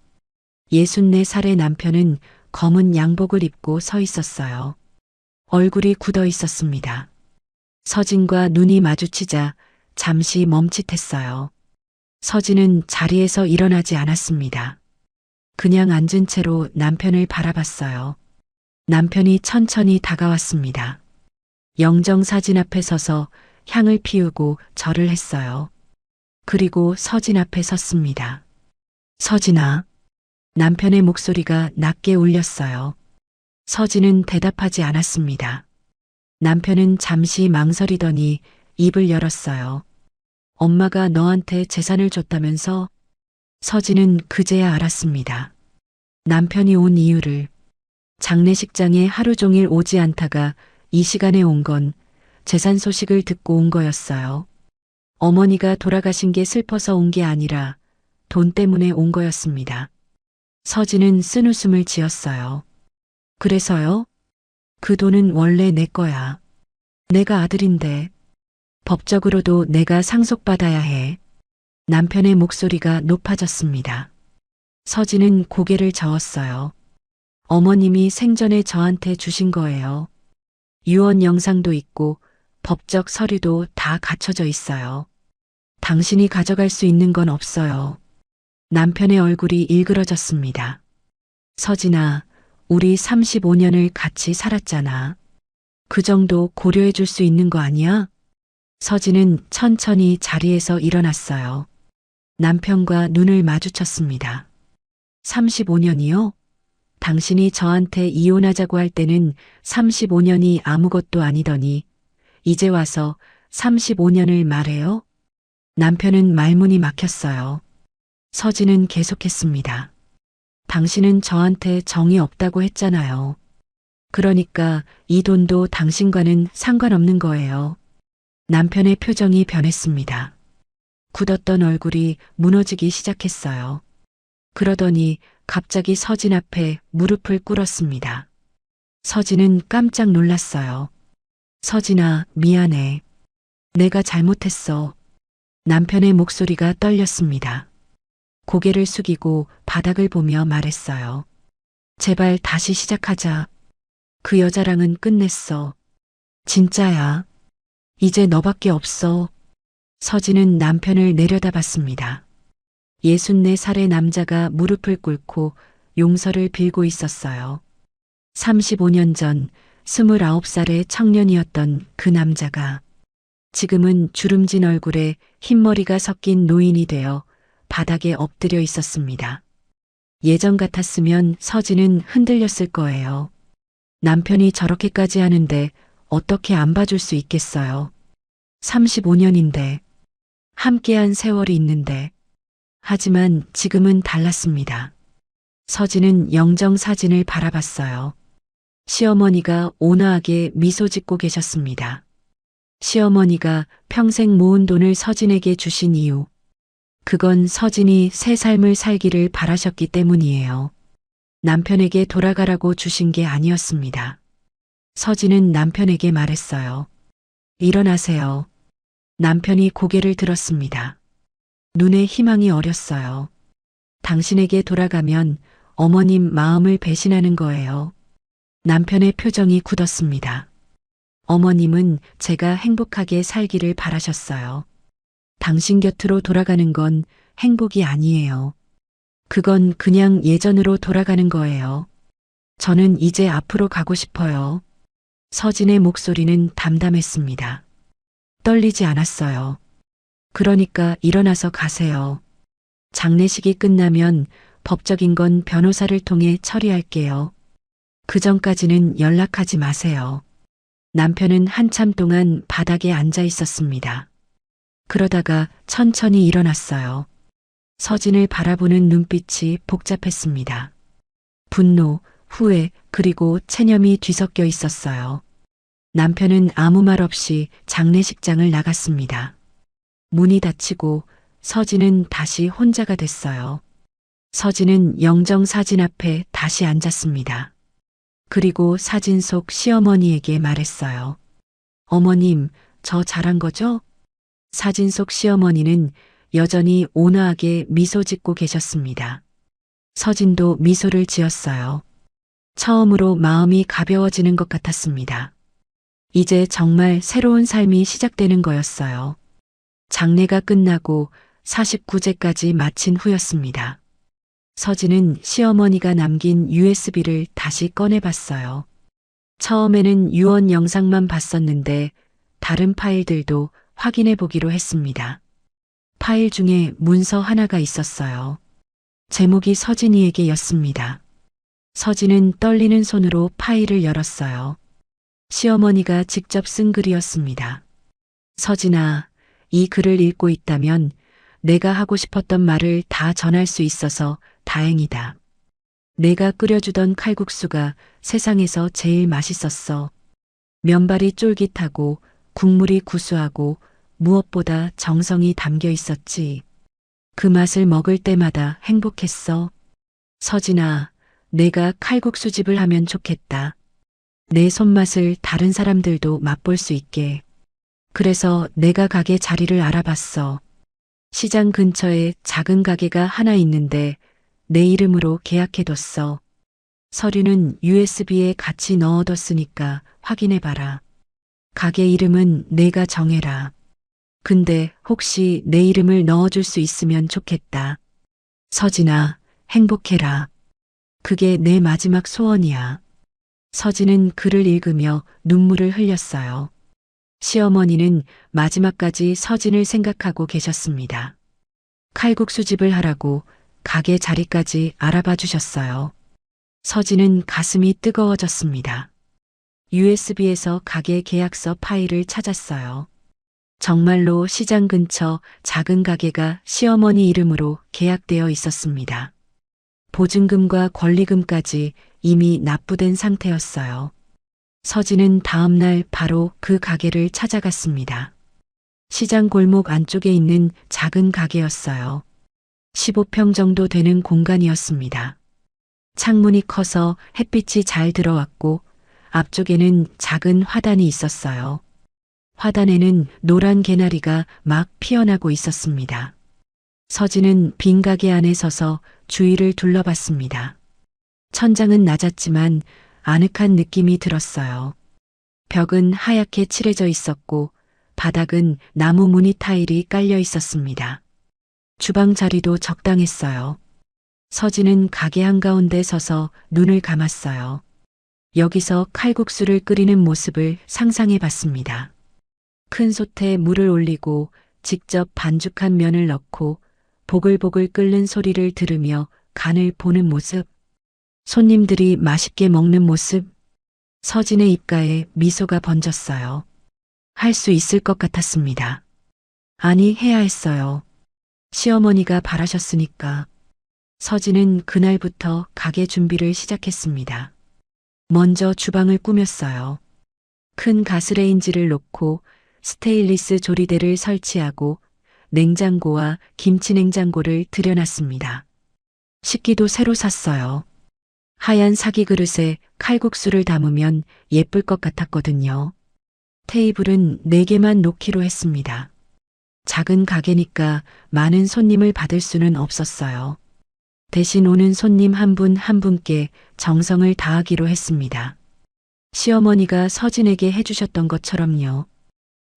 64살의 남편은 검은 양복을 입고 서 있었어요. 얼굴이 굳어 있었습니다. 서진과 눈이 마주치자 잠시 멈칫했어요. 서진은 자리에서 일어나지 않았습니다. 그냥 앉은 채로 남편을 바라봤어요. 남편이 천천히 다가왔습니다. 영정사진 앞에 서서 향을 피우고 절을 했어요. 그리고 서진 앞에 섰습니다. 서진아. 남편의 목소리가 낮게 울렸어요. 서진은 대답하지 않았습니다. 남편은 잠시 망설이더니 입을 열었어요. 엄마가 너한테 재산을 줬다면서? 서진은 그제야 알았습니다. 남편이 온 이유를. 장례식장에 하루 종일 오지 않다가 이 시간에 온 건 재산 소식을 듣고 온 거였어요. 어머니가 돌아가신 게 슬퍼서 온 게 아니라 돈 때문에 온 거였습니다. 서진은 쓴웃음을 지었어요. 그래서요? 그 돈은 원래 내 거야. 내가 아들인데. 법적으로도 내가 상속받아야 해. 남편의 목소리가 높아졌습니다. 서진은 고개를 저었어요. 어머님이 생전에 저한테 주신 거예요. 유언 영상도 있고 법적 서류도 다 갖춰져 있어요. 당신이 가져갈 수 있는 건 없어요. 남편의 얼굴이 일그러졌습니다. 서진아, 우리 35년을 같이 살았잖아. 그 정도 고려해 줄 수 있는 거 아니야? 서진은 천천히 자리에서 일어났어요. 남편과 눈을 마주쳤습니다. 35년이요? 당신이 저한테 이혼하자고 할 때는 35년이 아무것도 아니더니 이제 와서 35년을 말해요? 남편은 말문이 막혔어요. 서진은 계속했습니다. 당신은 저한테 정이 없다고 했잖아요. 그러니까 이 돈도 당신과는 상관없는 거예요. 남편의 표정이 변했습니다. 굳었던 얼굴이 무너지기 시작했어요. 그러더니 갑자기 서진 앞에 무릎을 꿇었습니다. 서진은 깜짝 놀랐어요. 서진아, 미안해. 내가 잘못했어. 남편의 목소리가 떨렸습니다. 고개를 숙이고 바닥을 보며 말했어요. 제발 다시 시작하자. 그 여자랑은 끝냈어. 진짜야. 이제 너밖에 없어. 서진은 남편을 내려다봤습니다. 64살의 남자가 무릎을 꿇고 용서를 빌고 있었어요. 35년 전 29살의 청년이었던 그 남자가 지금은 주름진 얼굴에 흰머리가 섞인 노인이 되어 바닥에 엎드려 있었습니다. 예전 같았으면 서진은 흔들렸을 거예요. 남편이 저렇게까지 하는데 어떻게 안 봐줄 수 있겠어요. 35년인데, 함께한 세월이 있는데. 하지만 지금은 달랐습니다. 서진은 영정 사진을 바라봤어요. 시어머니가 온화하게 미소 짓고 계셨습니다. 시어머니가 평생 모은 돈을 서진에게 주신 이유. 그건 서진이 새 삶을 살기를 바라셨기 때문이에요. 남편에게 돌아가라고 주신 게 아니었습니다. 서진은 남편에게 말했어요. 일어나세요. 남편이 고개를 들었습니다. 눈에 희망이 어렸어요. 당신에게 돌아가면 어머님 마음을 배신하는 거예요. 남편의 표정이 굳었습니다. 어머님은 제가 행복하게 살기를 바라셨어요. 당신 곁으로 돌아가는 건 행복이 아니에요. 그건 그냥 예전으로 돌아가는 거예요. 저는 이제 앞으로 가고 싶어요. 서진의 목소리는 담담했습니다. 떨리지 않았어요. 그러니까 일어나서 가세요. 장례식이 끝나면 법적인 건 변호사를 통해 처리할게요. 그 전까지는 연락하지 마세요. 남편은 한참 동안 바닥에 앉아 있었습니다. 그러다가 천천히 일어났어요. 서진을 바라보는 눈빛이 복잡했습니다. 분노, 후회, 그리고 체념이 뒤섞여 있었어요. 남편은 아무 말 없이 장례식장을 나갔습니다. 문이 닫히고 서진은 다시 혼자가 됐어요. 서진은 영정 사진 앞에 다시 앉았습니다. 그리고 사진 속 시어머니에게 말했어요. 어머님, 저 잘한 거죠? 사진 속 시어머니는 여전히 온화하게 미소 짓고 계셨습니다. 서진도 미소를 지었어요. 처음으로 마음이 가벼워지는 것 같았습니다. 이제 정말 새로운 삶이 시작되는 거였어요. 장례가 끝나고 49제까지 마친 후였습니다. 서진은 시어머니가 남긴 USB를 다시 꺼내봤어요. 처음에는 유언 영상만 봤었는데 다른 파일들도 확인해 보기로 했습니다. 파일 중에 문서 하나가 있었어요. 제목이 서진이에게였습니다. 서진은 떨리는 손으로 파일을 열었어요. 시어머니가 직접 쓴 글이었습니다. 서진아, 이 글을 읽고 있다면 내가 하고 싶었던 말을 다 전할 수 있어서 다행이다. 내가 끓여주던 칼국수가 세상에서 제일 맛있었어. 면발이 쫄깃하고 국물이 구수하고 무엇보다 정성이 담겨 있었지. 그 맛을 먹을 때마다 행복했어. 서진아, 내가 칼국수집을 하면 좋겠다. 내 손맛을 다른 사람들도 맛볼 수 있게. 그래서 내가 가게 자리를 알아봤어. 시장 근처에 작은 가게가 하나 있는데 내 이름으로 계약해뒀어. 서류는 USB에 같이 넣어뒀으니까 확인해봐라. 가게 이름은 내가 정해라. 근데 혹시 내 이름을 넣어줄 수 있으면 좋겠다. 서진아, 행복해라. 그게 내 마지막 소원이야. 서진은 글을 읽으며 눈물을 흘렸어요. 시어머니는 마지막까지 서진을 생각하고 계셨습니다. 칼국수집을 하라고 가게 자리까지 알아봐 주셨어요. 서진은 가슴이 뜨거워졌습니다. USB에서 가게 계약서 파일을 찾았어요. 정말로 시장 근처 작은 가게가 시어머니 이름으로 계약되어 있었습니다. 보증금과 권리금까지 이미 납부된 상태였어요. 서진은 다음 날 바로 그 가게를 찾아갔습니다. 시장 골목 안쪽에 있는 작은 가게였어요. 15평 정도 되는 공간이었습니다. 창문이 커서 햇빛이 잘 들어왔고 앞쪽에는 작은 화단이 있었어요. 화단에는 노란 개나리가 막 피어나고 있었습니다. 서진은 빈 가게 안에 서서 주위를 둘러봤습니다. 천장은 낮았지만 아늑한 느낌이 들었어요. 벽은 하얗게 칠해져 있었고 바닥은 나무 무늬 타일이 깔려 있었습니다. 주방 자리도 적당했어요. 서진은 가게 한가운데 서서 눈을 감았어요. 여기서 칼국수를 끓이는 모습을 상상해 봤습니다. 큰 솥에 물을 올리고 직접 반죽한 면을 넣고 보글보글 끓는 소리를 들으며 간을 보는 모습. 손님들이 맛있게 먹는 모습. 서진의 입가에 미소가 번졌어요. 할 수 있을 것 같았습니다. 아니, 해야 했어요. 시어머니가 바라셨으니까. 서진은 그날부터 가게 준비를 시작했습니다. 먼저 주방을 꾸몄어요. 큰 가스레인지를 놓고 스테인리스 조리대를 설치하고 냉장고와 김치 냉장고를 들여놨습니다. 식기도 새로 샀어요. 하얀 사기 그릇에 칼국수를 담으면 예쁠 것 같았거든요. 테이블은 4개만 놓기로 했습니다. 작은 가게니까 많은 손님을 받을 수는 없었어요. 대신 오는 손님 한 분 한 분께 정성을 다하기로 했습니다. 시어머니가 서진에게 해주셨던 것처럼요.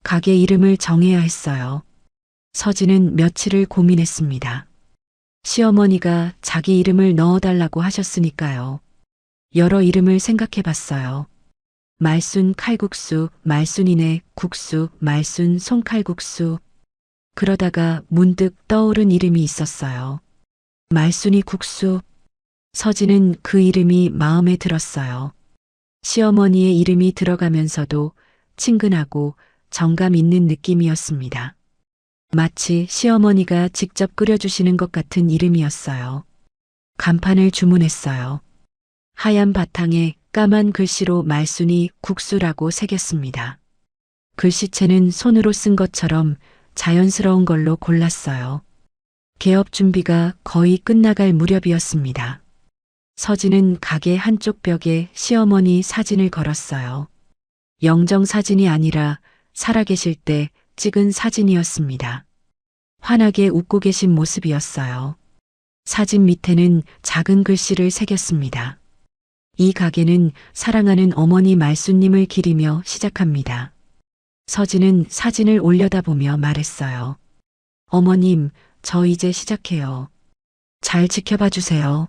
가게 이름을 정해야 했어요. 서진은 며칠을 고민했습니다. 시어머니가 자기 이름을 넣어달라고 하셨으니까요. 여러 이름을 생각해 봤어요. 말순 칼국수, 말순이네 국수, 말순 송칼국수. 그러다가 문득 떠오른 이름이 있었어요. 말순이 국수. 서진은 그 이름이 마음에 들었어요. 시어머니의 이름이 들어가면서도 친근하고 정감 있는 느낌이었습니다. 마치 시어머니가 직접 끓여주시는 것 같은 이름이었어요. 간판을 주문했어요. 하얀 바탕에 까만 글씨로 말순이 국수라고 새겼습니다. 글씨체는 손으로 쓴 것처럼 자연스러운 걸로 골랐어요. 개업 준비가 거의 끝나갈 무렵이었습니다. 서진은 가게 한쪽 벽에 시어머니 사진을 걸었어요. 영정 사진이 아니라 살아계실 때 찍은 사진이었습니다. 환하게 웃고 계신 모습이었어요. 사진 밑에는 작은 글씨를 새겼습니다. 이 가게는 사랑하는 어머니 말순님을 기리며 시작합니다. 서진은 사진을 올려다보며 말했어요. 어머님, 저 이제 시작해요. 잘 지켜봐 주세요.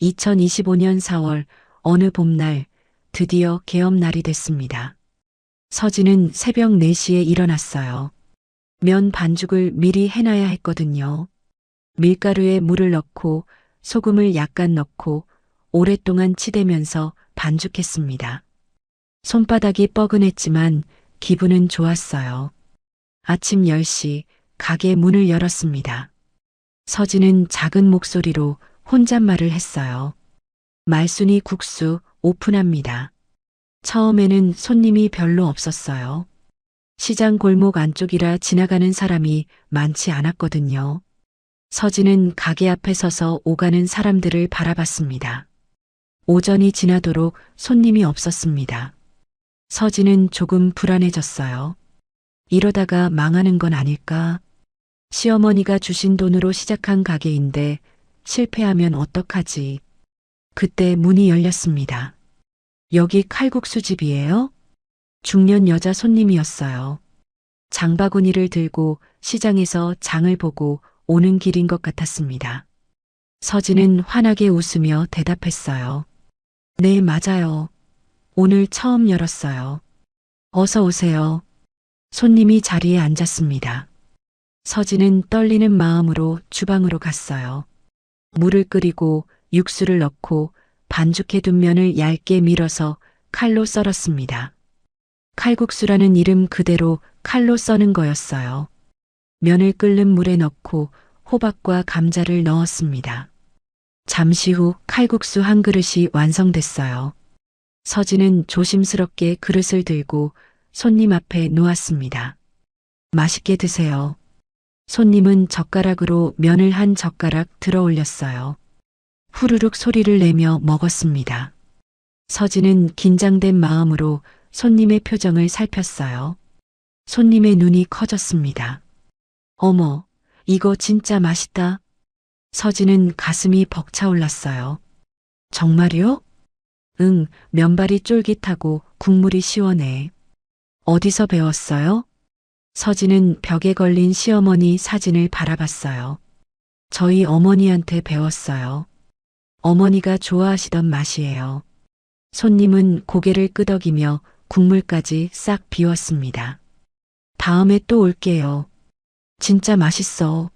2025년 4월 어느 봄날 드디어 개업날이 됐습니다. 서진은 새벽 4시에 일어났어요. 면 반죽을 미리 해놔야 했거든요. 밀가루에 물을 넣고 소금을 약간 넣고 오랫동안 치대면서 반죽했습니다. 손바닥이 뻐근했지만 기분은 좋았어요. 아침 10시 가게 문을 열었습니다. 서진은 작은 목소리로 혼잣말을 했어요. 말순이 국수 오픈합니다. 처음에는 손님이 별로 없었어요. 시장 골목 안쪽이라 지나가는 사람이 많지 않았거든요. 서진은 가게 앞에 서서 오가는 사람들을 바라봤습니다. 오전이 지나도록 손님이 없었습니다. 서진은 조금 불안해졌어요. 이러다가 망하는 건 아닐까? 시어머니가 주신 돈으로 시작한 가게인데 실패하면 어떡하지? 그때 문이 열렸습니다. 여기 칼국수 집이에요? 중년 여자 손님이었어요. 장바구니를 들고 시장에서 장을 보고 오는 길인 것 같았습니다. 서진은 환하게 웃으며 대답했어요. 네, 맞아요. 오늘 처음 열었어요. 어서 오세요. 손님이 자리에 앉았습니다. 서진은 떨리는 마음으로 주방으로 갔어요. 물을 끓이고 육수를 넣고 반죽해둔 면을 얇게 밀어서 칼로 썰었습니다. 칼국수라는 이름 그대로 칼로 써는 거였어요. 면을 끓는 물에 넣고 호박과 감자를 넣었습니다. 잠시 후 칼국수 한 그릇이 완성됐어요. 서진은 조심스럽게 그릇을 들고 손님 앞에 놓았습니다. 맛있게 드세요. 손님은 젓가락으로 면을 한 젓가락 들어 올렸어요. 후루룩 소리를 내며 먹었습니다. 서진은 긴장된 마음으로 손님의 표정을 살폈어요. 손님의 눈이 커졌습니다. 어머, 이거 진짜 맛있다. 서진은 가슴이 벅차올랐어요. 정말요? 응, 면발이 쫄깃하고 국물이 시원해. 어디서 배웠어요? 서진은 벽에 걸린 시어머니 사진을 바라봤어요. 저희 어머니한테 배웠어요. 어머니가 좋아하시던 맛이에요. 손님은 고개를 끄덕이며 국물까지 싹 비웠습니다. 다음에 또 올게요. 진짜 맛있어.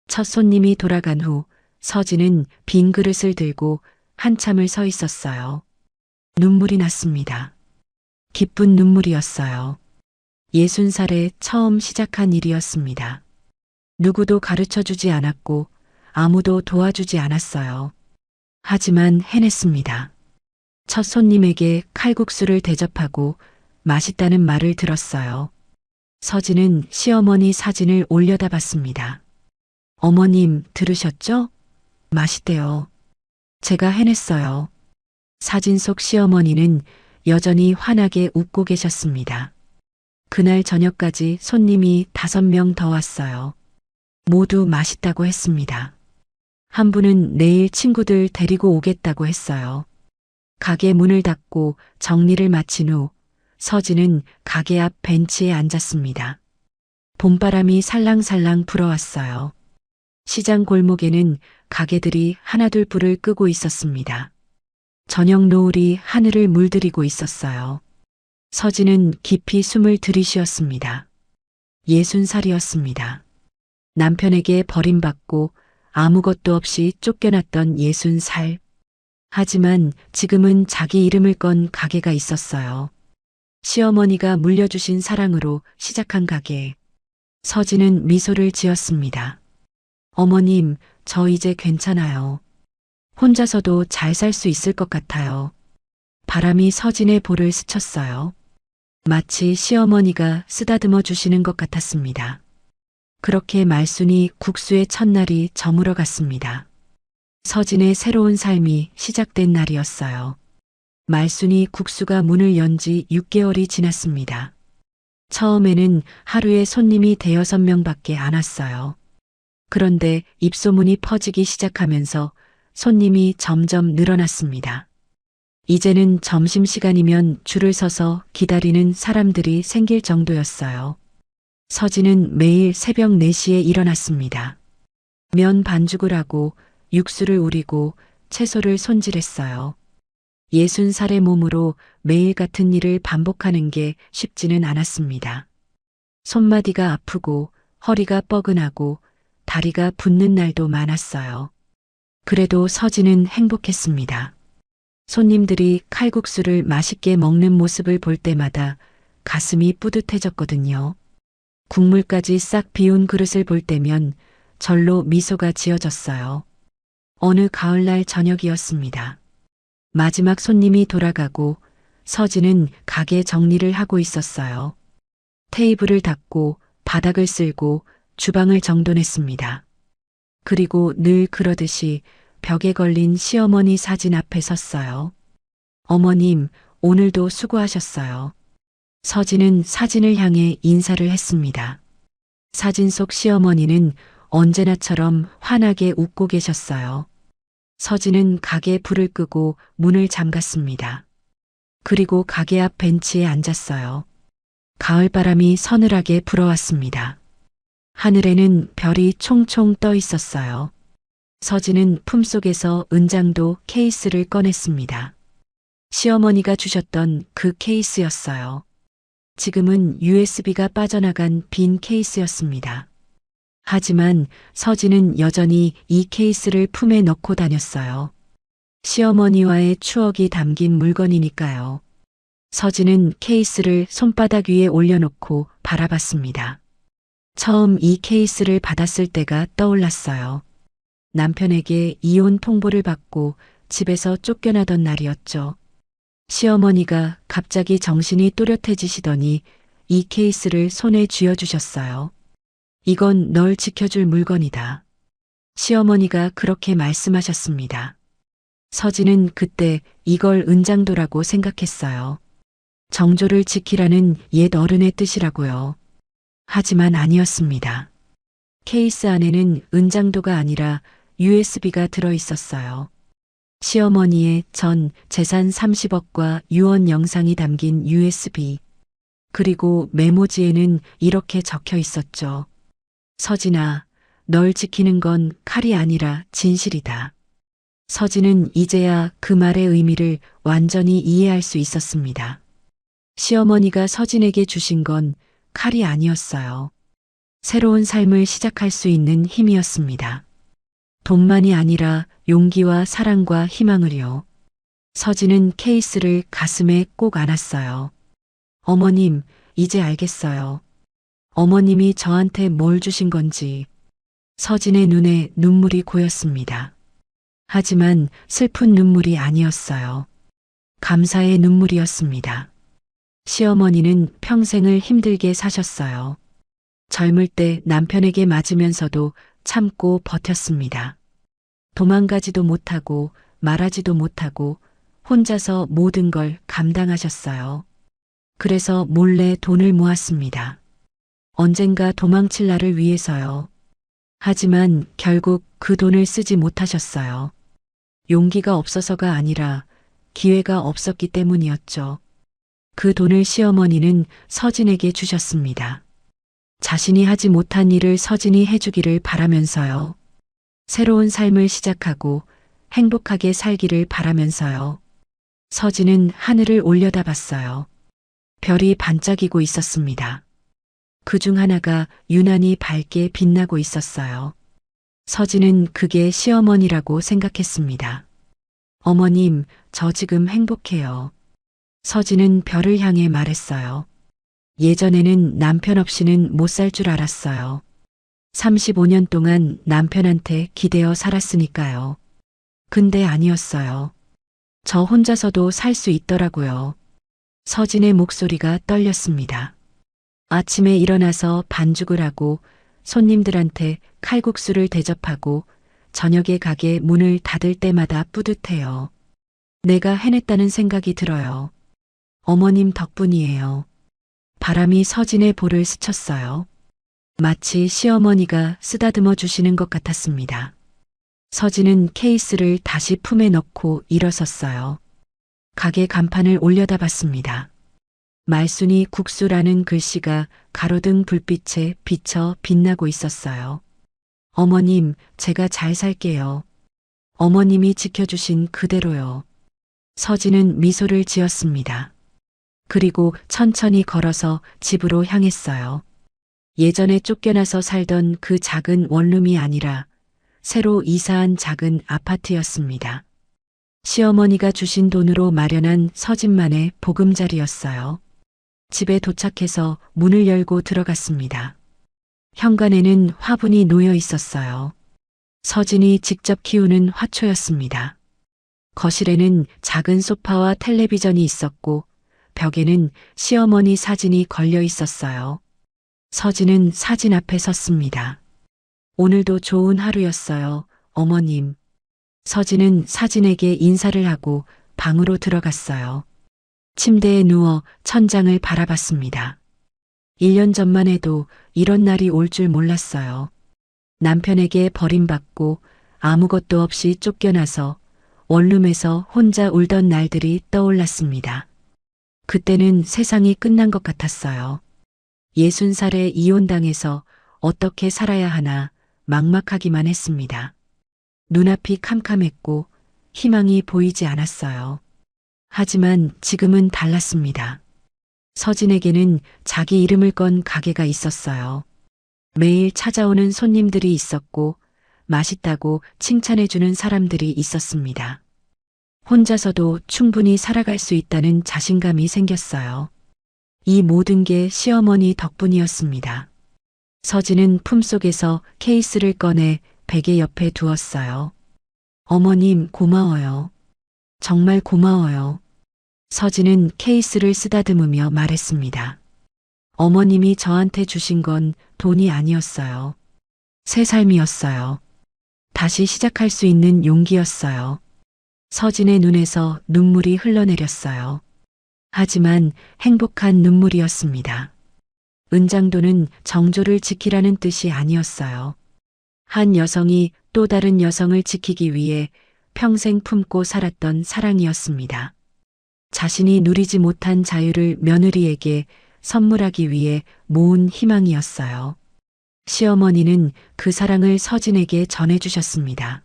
첫 손님이 돌아간 후 서진은 빈 그릇을 들고 한참을 서 있었어요. 눈물이 났습니다. 기쁜 눈물이었어요. 60살에 처음 시작한 일이었습니다. 누구도 가르쳐 주지 않았고 아무도 도와주지 않았어요. 하지만 해냈습니다. 첫 손님에게 칼국수를 대접하고 맛있다는 말을 들었어요. 서진은 시어머니 사진을 올려다 봤습니다. 어머님 들으셨죠? 맛있대요. 제가 해냈어요. 사진 속 시어머니는 여전히 환하게 웃고 계셨습니다. 그날 저녁까지 손님이 5명 더 왔어요. 모두 맛있다고 했습니다. 한 분은 내일 친구들 데리고 오겠다고 했어요. 가게 문을 닫고 정리를 마친 후 서진은 가게 앞 벤치에 앉았습니다. 봄바람이 살랑살랑 불어왔어요. 시장 골목에는 가게들이 하나둘 불을 끄고 있었습니다. 저녁 노을이 하늘을 물들이고 있었어요. 서진은 깊이 숨을 들이쉬었습니다. 60살이었습니다. 남편에게 버림받고 아무것도 없이 쫓겨났던 60살. 하지만 지금은 자기 이름을 건 가게가 있었어요. 시어머니가 물려주신 사랑으로 시작한 가게. 서진은 미소를 지었습니다. 어머님, 저 이제 괜찮아요. 혼자서도 잘 살 수 있을 것 같아요. 바람이 서진의 볼을 스쳤어요. 마치 시어머니가 쓰다듬어 주시는 것 같았습니다. 그렇게 말순이 국수의 첫날이 저물어 갔습니다. 서진의 새로운 삶이 시작된 날이었어요. 말순이 국수가 문을 연 지 6개월이 지났습니다. 처음에는 하루에 손님이 5~6명밖에 안 왔어요. 그런데 입소문이 퍼지기 시작하면서 손님이 점점 늘어났습니다. 이제는 점심시간이면 줄을 서서 기다리는 사람들이 생길 정도였어요. 서진은 매일 새벽 4시에 일어났습니다. 면 반죽을 하고 육수를 우리고 채소를 손질했어요. 60살의 몸으로 매일 같은 일을 반복하는 게 쉽지는 않았습니다. 손마디가 아프고 허리가 뻐근하고 다리가 붓는 날도 많았어요. 그래도 서진은 행복했습니다. 손님들이 칼국수를 맛있게 먹는 모습을 볼 때마다 가슴이 뿌듯해졌거든요. 국물까지 싹 비운 그릇을 볼 때면 절로 미소가 지어졌어요. 어느 가을날 저녁이었습니다. 마지막 손님이 돌아가고 서진은 가게 정리를 하고 있었어요. 테이블을 닦고 바닥을 쓸고 주방을 정돈했습니다. 그리고 늘 그러듯이 벽에 걸린 시어머니 사진 앞에 섰어요. 어머님, 오늘도 수고하셨어요. 서진은 사진을 향해 인사를 했습니다. 사진 속 시어머니는 언제나처럼 환하게 웃고 계셨어요. 서진은 가게 불을 끄고 문을 잠갔습니다. 그리고 가게 앞 벤치에 앉았어요. 가을바람이 서늘하게 불어왔습니다. 하늘에는 별이 총총 떠 있었어요. 서진은 품속에서 은장도 케이스를 꺼냈습니다. 시어머니가 주셨던 그 케이스였어요. 지금은 USB가 빠져나간 빈 케이스였습니다. 하지만 서진은 여전히 이 케이스를 품에 넣고 다녔어요. 시어머니와의 추억이 담긴 물건이니까요. 서진은 케이스를 손바닥 위에 올려놓고 바라봤습니다. 처음 이 케이스를 받았을 때가 떠올랐어요. 남편에게 이혼 통보를 받고 집에서 쫓겨나던 날이었죠. 시어머니가 갑자기 정신이 또렷해지시더니 이 케이스를 손에 쥐어주셨어요. 이건 널 지켜줄 물건이다. 시어머니가 그렇게 말씀하셨습니다. 서진은 그때 이걸 은장도라고 생각했어요. 정조를 지키라는 옛 어른의 뜻이라고요. 하지만 아니었습니다. 케이스 안에는 은장도가 아니라 USB가 들어 있었어요. 시어머니의 전 재산 30억과 유언 영상이 담긴 USB. 그리고 메모지에는 이렇게 적혀 있었죠. 서진아, 널 지키는 건 칼이 아니라 진실이다. 서진은 이제야 그 말의 의미를 완전히 이해할 수 있었습니다. 시어머니가 서진에게 주신 건 칼이 아니었어요. 새로운 삶을 시작할 수 있는 힘이었습니다. 돈만이 아니라 용기와 사랑과 희망을요. 서진은 케이스를 가슴에 꼭 안았어요. 어머님, 이제 알겠어요. 어머님이 저한테 뭘 주신 건지. 서진의 눈에 눈물이 고였습니다. 하지만 슬픈 눈물이 아니었어요. 감사의 눈물이었습니다. 시어머니는 평생을 힘들게 사셨어요. 젊을 때 남편에게 맞으면서도 참고 버텼습니다. 도망가지도 못하고 말하지도 못하고 혼자서 모든 걸 감당하셨어요. 그래서 몰래 돈을 모았습니다. 언젠가 도망칠 날을 위해서요. 하지만 결국 그 돈을 쓰지 못하셨어요. 용기가 없어서가 아니라 기회가 없었기 때문이었죠. 그 돈을 시어머니는 서진에게 주셨습니다. 자신이 하지 못한 일을 서진이 해주기를 바라면서요. 새로운 삶을 시작하고 행복하게 살기를 바라면서요. 서진은 하늘을 올려다봤어요. 별이 반짝이고 있었습니다. 그 중 하나가 유난히 밝게 빛나고 있었어요. 서진은 그게 시어머니라고 생각했습니다. 어머님, 저 지금 행복해요. 서진은 별을 향해 말했어요. 예전에는 남편 없이는 못 살 줄 알았어요. 35년 동안 남편한테 기대어 살았으니까요. 근데 아니었어요. 저 혼자서도 살 수 있더라고요. 서진의 목소리가 떨렸습니다. 아침에 일어나서 반죽을 하고 손님들한테 칼국수를 대접하고 저녁에 가게 문을 닫을 때마다 뿌듯해요. 내가 해냈다는 생각이 들어요. 어머님 덕분이에요. 바람이 서진의 볼을 스쳤어요. 마치 시어머니가 쓰다듬어 주시는 것 같았습니다. 서진은 케이스를 다시 품에 넣고 일어섰어요. 가게 간판을 올려다봤습니다. 말순이 국수라는 글씨가 가로등 불빛에 비쳐 빛나고 있었어요. 어머님, 제가 잘 살게요. 어머님이 지켜주신 그대로요. 서진은 미소를 지었습니다. 그리고 천천히 걸어서 집으로 향했어요. 예전에 쫓겨나서 살던 그 작은 원룸이 아니라 새로 이사한 작은 아파트였습니다. 시어머니가 주신 돈으로 마련한 서진만의 보금자리였어요. 집에 도착해서 문을 열고 들어갔습니다. 현관에는 화분이 놓여 있었어요. 서진이 직접 키우는 화초였습니다. 거실에는 작은 소파와 텔레비전이 있었고 벽에는 시어머니 사진이 걸려 있었어요. 서진은 사진 앞에 섰습니다. 오늘도 좋은 하루였어요, 어머님. 서진은 사진에게 인사를 하고 방으로 들어갔어요. 침대에 누워 천장을 바라봤습니다. 1년 전만 해도 이런 날이 올 줄 몰랐어요. 남편에게 버림받고 아무것도 없이 쫓겨나서 원룸에서 혼자 울던 날들이 떠올랐습니다. 그때는 세상이 끝난 것 같았어요. 60살에 이혼당해서 어떻게 살아야 하나 막막하기만 했습니다. 눈앞이 캄캄했고 희망이 보이지 않았어요. 하지만 지금은 달랐습니다. 서진에게는 자기 이름을 건 가게가 있었어요. 매일 찾아오는 손님들이 있었고 맛있다고 칭찬해주는 사람들이 있었습니다. 혼자서도 충분히 살아갈 수 있다는 자신감이 생겼어요. 이 모든 게 시어머니 덕분이었습니다. 서진은 품속에서 케이스를 꺼내 베개 옆에 두었어요. 어머님 고마워요. 정말 고마워요. 서진은 케이스를 쓰다듬으며 말했습니다. 어머님이 저한테 주신 건 돈이 아니었어요. 새 삶이었어요. 다시 시작할 수 있는 용기였어요. 서진의 눈에서 눈물이 흘러내렸어요. 하지만 행복한 눈물이었습니다. 은장도는 정조를 지키라는 뜻이 아니었어요. 한 여성이 또 다른 여성을 지키기 위해 평생 품고 살았던 사랑이었습니다. 자신이 누리지 못한 자유를 며느리에게 선물하기 위해 모은 희망이었어요. 시어머니는 그 사랑을 서진에게 전해주셨습니다.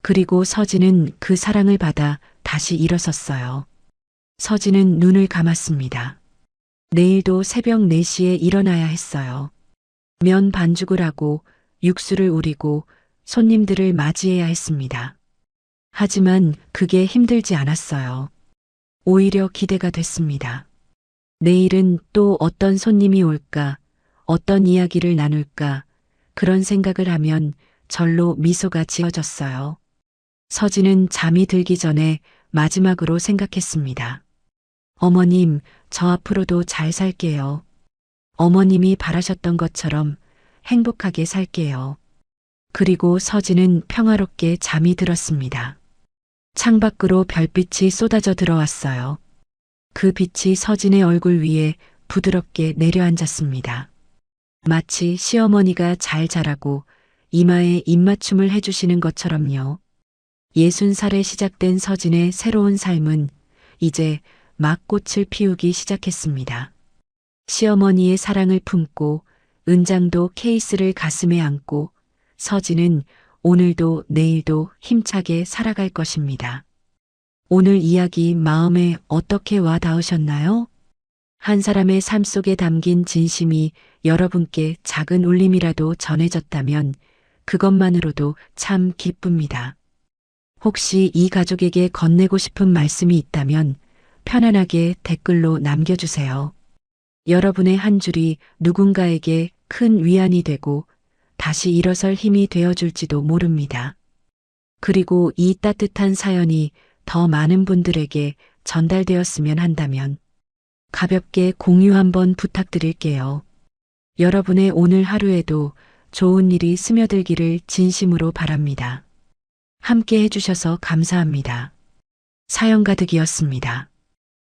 그리고 서진은 그 사랑을 받아 다시 일어섰어요. 서진은 눈을 감았습니다. 내일도 새벽 4시에 일어나야 했어요. 면 반죽을 하고 육수를 우리고 손님들을 맞이해야 했습니다. 하지만 그게 힘들지 않았어요. 오히려 기대가 됐습니다. 내일은 또 어떤 손님이 올까, 어떤 이야기를 나눌까, 그런 생각을 하면 절로 미소가 지어졌어요. 서진은 잠이 들기 전에 마지막으로 생각했습니다. 어머님, 저 앞으로도 잘 살게요. 어머님이 바라셨던 것처럼 행복하게 살게요. 그리고 서진은 평화롭게 잠이 들었습니다. 창밖으로 별빛이 쏟아져 들어왔어요. 그 빛이 서진의 얼굴 위에 부드럽게 내려앉았습니다. 마치 시어머니가 잘 자라고 이마에 입맞춤을 해주시는 것처럼요. 60살에 시작된 서진의 새로운 삶은 이제 막 꽃을 피우기 시작했습니다. 시어머니의 사랑을 품고 은장도 케이스를 가슴에 안고 서진은 오늘도 내일도 힘차게 살아갈 것입니다. 오늘 이야기 마음에 어떻게 와 닿으셨나요? 한 사람의 삶 속에 담긴 진심이 여러분께 작은 울림이라도 전해졌다면 그것만으로도 참 기쁩니다. 혹시 이 가족에게 건네고 싶은 말씀이 있다면 편안하게 댓글로 남겨주세요. 여러분의 한 줄이 누군가에게 큰 위안이 되고 다시 일어설 힘이 되어줄지도 모릅니다. 그리고 이 따뜻한 사연이 더 많은 분들에게 전달되었으면 한다면 가볍게 공유 한번 부탁드릴게요. 여러분의 오늘 하루에도 좋은 일이 스며들기를 진심으로 바랍니다. 함께 해주셔서 감사합니다. 사연 가득이었습니다.